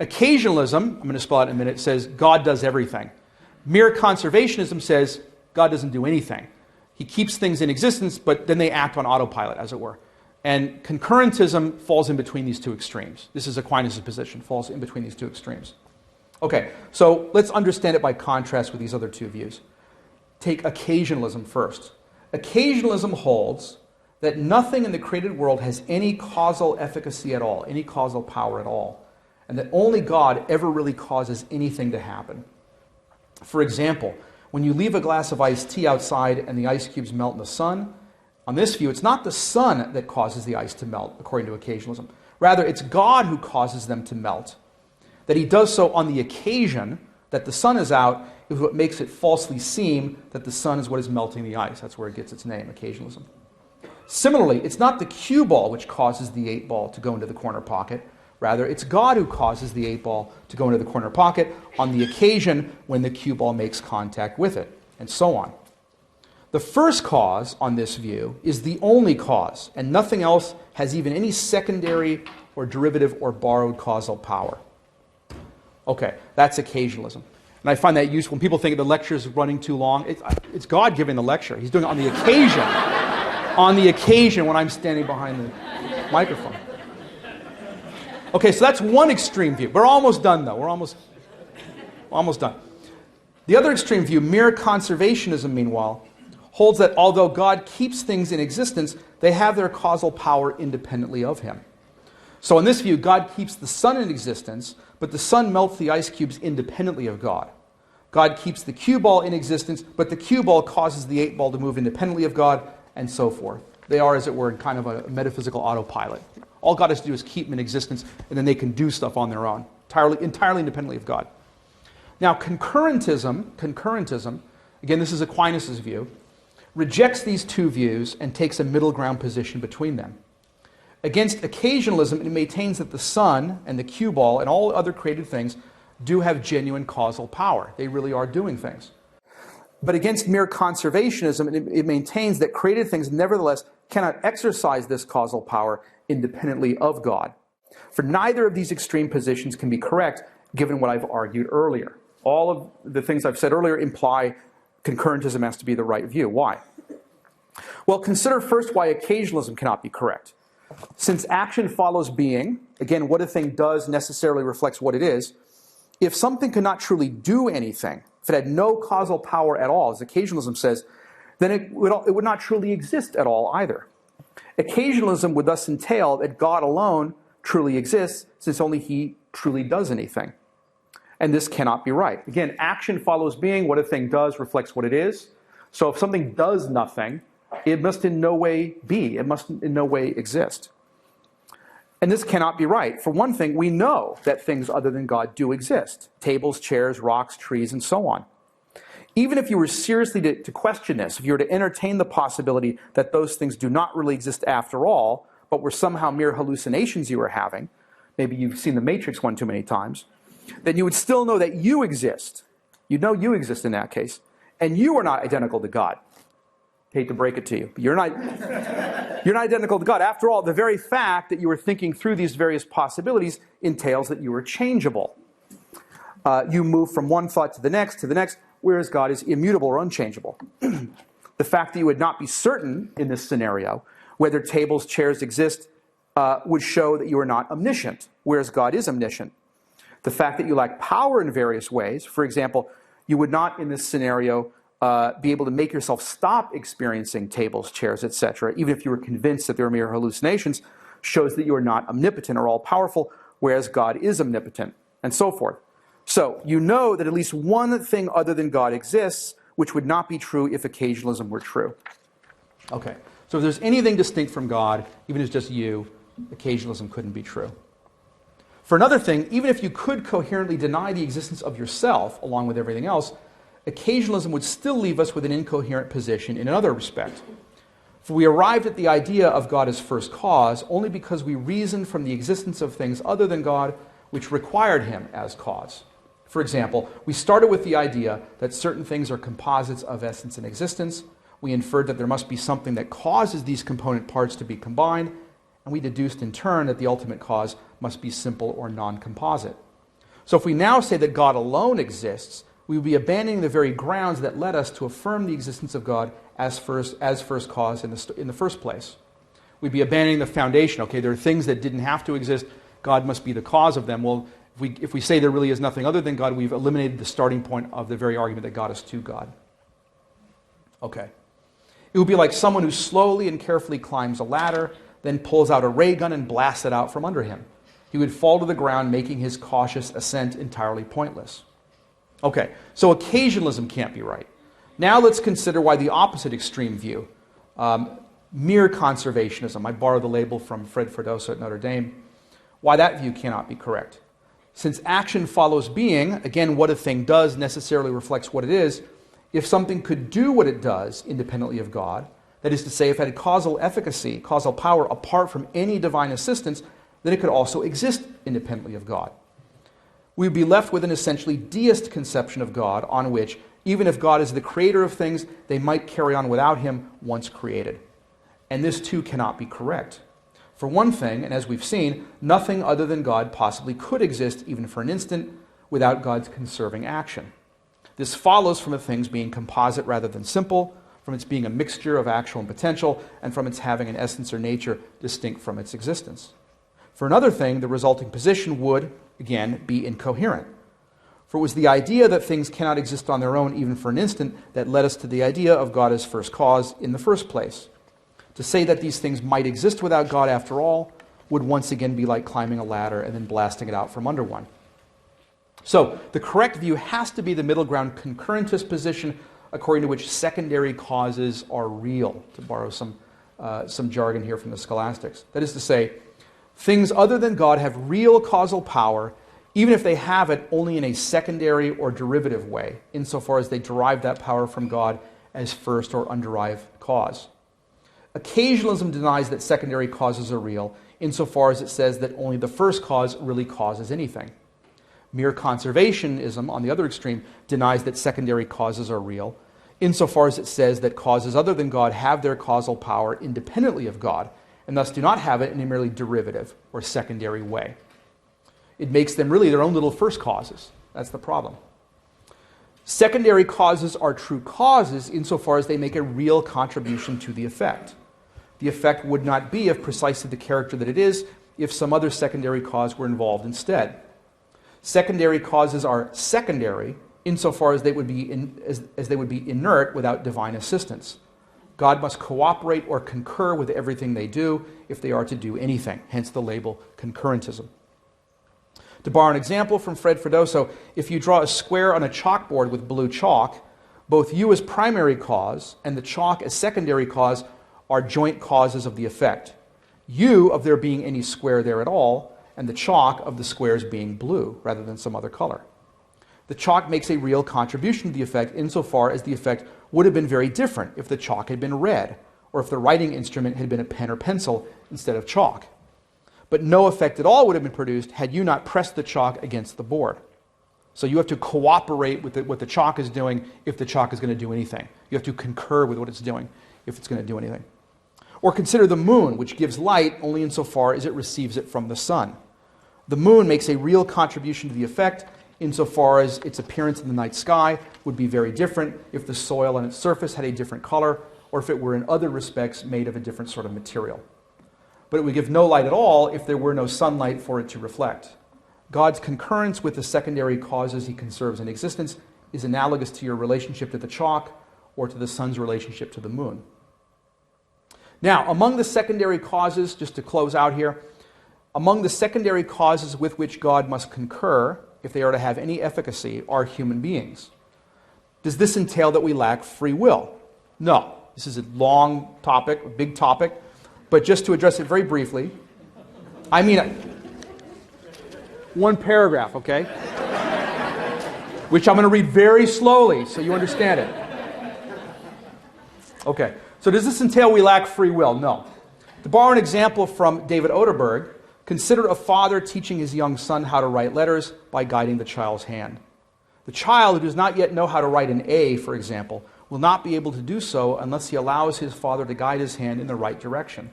Occasionalism, I'm going to spell out in a minute, says God does everything. Mere conservationism says God doesn't do anything. He keeps things in existence, but then they act on autopilot, as it were. And concurrentism falls in between these two extremes. This is Aquinas' position, falls in between these two extremes. Okay, so let's understand it by contrast with these other two views. Take occasionalism first. Occasionalism holds that nothing in the created world has any causal efficacy at all, any causal power at all, and that only God ever really causes anything to happen. For example, when you leave a glass of iced tea outside and the ice cubes melt in the sun, on this view, it's not the sun that causes the ice to melt, according to occasionalism. Rather, it's God who causes them to melt. That he does so on the occasion that the sun is out is what makes it falsely seem that the sun is what is melting the ice. That's where it gets its name, occasionalism. Similarly, it's not the cue ball which causes the 8 ball to go into the corner pocket. Rather, it's God who causes the 8 ball to go into the corner pocket on the occasion when the cue ball makes contact with it, and so on. The first cause on this view is the only cause, and nothing else has even any secondary or derivative or borrowed causal power. Okay, that's occasionalism. And I find that useful when people think the lecture is running too long. It's God giving the lecture. He's doing it on the occasion. On the occasion when I'm standing behind the microphone. Okay, so that's one extreme view. We're almost done, though. We're almost done. The other extreme view, mere conservationism, meanwhile, holds that although God keeps things in existence, they have their causal power independently of him. So in this view, God keeps the sun in existence, but the sun melts the ice cubes independently of God. God keeps the cue ball in existence, but the cue ball causes the 8 ball to move independently of God, and so forth. They are, as it were, in kind of a metaphysical autopilot. All God has to do is keep them in existence, and then they can do stuff on their own, entirely independently of God. Now, concurrentism, again, this is Aquinas' view, rejects these two views and takes a middle ground position between them. Against occasionalism, it maintains that the sun and the cue ball and all other created things do have genuine causal power. They really are doing things. But against mere conservationism, it maintains that created things nevertheless cannot exercise this causal power independently of God. For neither of these extreme positions can be correct, given what I've argued earlier. All of the things I've said earlier imply concurrentism has to be the right view. Why? Well, consider first why occasionalism cannot be correct. Since action follows being, again, what a thing does necessarily reflects what it is. If something could not truly do anything, if it had no causal power at all, as occasionalism says, then it would not truly exist at all either. Occasionalism would thus entail that God alone truly exists, since only he truly does anything. And this cannot be right. Again, action follows being. What a thing does reflects what it is. So if something does nothing, it must in no way be. It must in no way exist. And this cannot be right. For one thing, we know that things other than God do exist. Tables, chairs, rocks, trees, and so on. Even if you were seriously to question this, if you were to entertain the possibility that those things do not really exist after all, but were somehow mere hallucinations you were having, maybe you've seen The Matrix one too many times, then you would still know that you exist. You know you exist in that case. And you are not identical to God. Hate to break it to you. But you're not identical to God. After all, the very fact that you were thinking through these various possibilities entails that you are changeable. You move from one thought to the next, whereas God is immutable or unchangeable. The fact that you would not be certain in this scenario whether tables, chairs exist would show that you are not omniscient, whereas God is omniscient. The fact that you lack power in various ways, for example, you would not in this scenario be able to make yourself stop experiencing tables, chairs, etc., even if you were convinced that they were mere hallucinations, shows that you are not omnipotent or all-powerful, whereas God is omnipotent, and so forth. So, you know that at least one thing other than God exists, which would not be true if occasionalism were true. Okay, so if there's anything distinct from God, even if it's just you, occasionalism couldn't be true. For another thing, even if you could coherently deny the existence of yourself, along with everything else, occasionalism would still leave us with an incoherent position in another respect. For we arrived at the idea of God as first cause only because we reasoned from the existence of things other than God which required him as cause. For example, we started with the idea that certain things are composites of essence and existence. We inferred that there must be something that causes these component parts to be combined, and we deduced in turn that the ultimate cause must be simple or non-composite. So if we now say that God alone exists, we would be abandoning the very grounds that led us to affirm the existence of God as first cause in the first place. We'd be abandoning the foundation. Okay, there are things that didn't have to exist. God must be the cause of them. Well, if we say there really is nothing other than God, we've eliminated the starting point of the very argument that got us to God. Okay. It would be like someone who slowly and carefully climbs a ladder, then pulls out a ray gun and blasts it out from under him. He would fall to the ground, making his cautious ascent entirely pointless. Okay, so occasionalism can't be right. Now let's consider why the opposite extreme view, mere conservationism, I borrowed the label from Fred Freddosa at Notre Dame, why that view cannot be correct. Since action follows being, again, what a thing does necessarily reflects what it is. If something could do what it does independently of God, that is to say, if it had causal efficacy, causal power apart from any divine assistance, then it could also exist independently of God. We would be left with an essentially deist conception of God on which, even if God is the creator of things, they might carry on without him once created. And this too cannot be correct. For one thing, and as we've seen, nothing other than God possibly could exist even for an instant without God's conserving action. This follows from a thing's being composite rather than simple, from its being a mixture of actual and potential, and from its having an essence or nature distinct from its existence. For another thing, the resulting position would, again, be incoherent. For it was the idea that things cannot exist on their own even for an instant that led us to the idea of God as first cause in the first place. To say that these things might exist without God after all would once again be like climbing a ladder and then blasting it out from under one. So the correct view has to be the middle ground concurrentist position, according to which secondary causes are real, to borrow some jargon here from the scholastics. That is to say, things other than God have real causal power, even if they have it only in a secondary or derivative way, insofar as they derive that power from God as first or underived cause. Occasionalism denies that secondary causes are real, insofar as it says that only the first cause really causes anything. Mere conservationism, on the other extreme, denies that secondary causes are real, insofar as it says that causes other than God have their causal power independently of God, and thus do not have it in a merely derivative or secondary way. It makes them really their own little first causes. That's the problem. Secondary causes are true causes insofar as they make a real contribution to the effect. The effect would not be of precisely the character that it is if some other secondary cause were involved instead. Secondary causes are secondary insofar as they would be inert without divine assistance. God must cooperate or concur with everything they do if they are to do anything, hence the label concurrentism. To borrow an example from Fred Freddoso, if you draw a square on a chalkboard with blue chalk, both you as primary cause and the chalk as secondary cause are joint causes of the effect. You of there being any square there at all, and the chalk of the squares being blue rather than some other color. The chalk makes a real contribution to the effect insofar as the effect would have been very different if the chalk had been red, or if the writing instrument had been a pen or pencil instead of chalk. But no effect at all would have been produced had you not pressed the chalk against the board. So you have to cooperate with what the chalk is doing if the chalk is going to do anything. You have to concur with what it's doing if it's going to do anything. Or consider the moon, which gives light only insofar as it receives it from the sun. The moon makes a real contribution to the effect insofar as its appearance in the night sky would be very different if the soil on its surface had a different color, or if it were in other respects made of a different sort of material. But it would give no light at all if there were no sunlight for it to reflect. God's concurrence with the secondary causes he conserves in existence is analogous to your relationship to the chalk or to the sun's relationship to the moon. Now, among the secondary causes, just to close out here, among the secondary causes with which God must concur, if they are to have any efficacy, are human beings. Does this entail that we lack free will? No. This is a long topic, a big topic, but just to address it very briefly, I mean, one paragraph, okay? Which I'm going to read very slowly so you understand it. Okay, so does this entail we lack free will? No. To borrow an example from David Oderberg, consider a father teaching his young son how to write letters by guiding the child's hand. The child who does not yet know how to write an A, for example, will not be able to do so unless he allows his father to guide his hand in the right direction.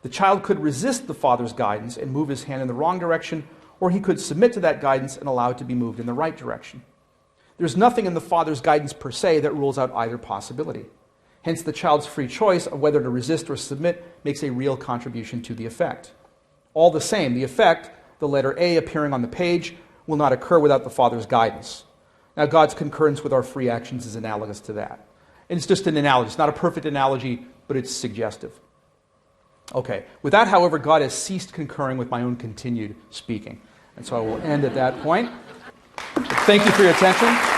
The child could resist the father's guidance and move his hand in the wrong direction, or he could submit to that guidance and allow it to be moved in the right direction. There's nothing in the father's guidance per se that rules out either possibility. Hence, the child's free choice of whether to resist or submit makes a real contribution to the effect. All the same, the effect, the letter A appearing on the page, will not occur without the father's guidance. Now, God's concurrence with our free actions is analogous to that. And it's just an analogy. It's not a perfect analogy, but it's suggestive. Okay. With that, however, God has ceased concurring with my own continued speaking. And so I will end at that point. Thank you for your attention.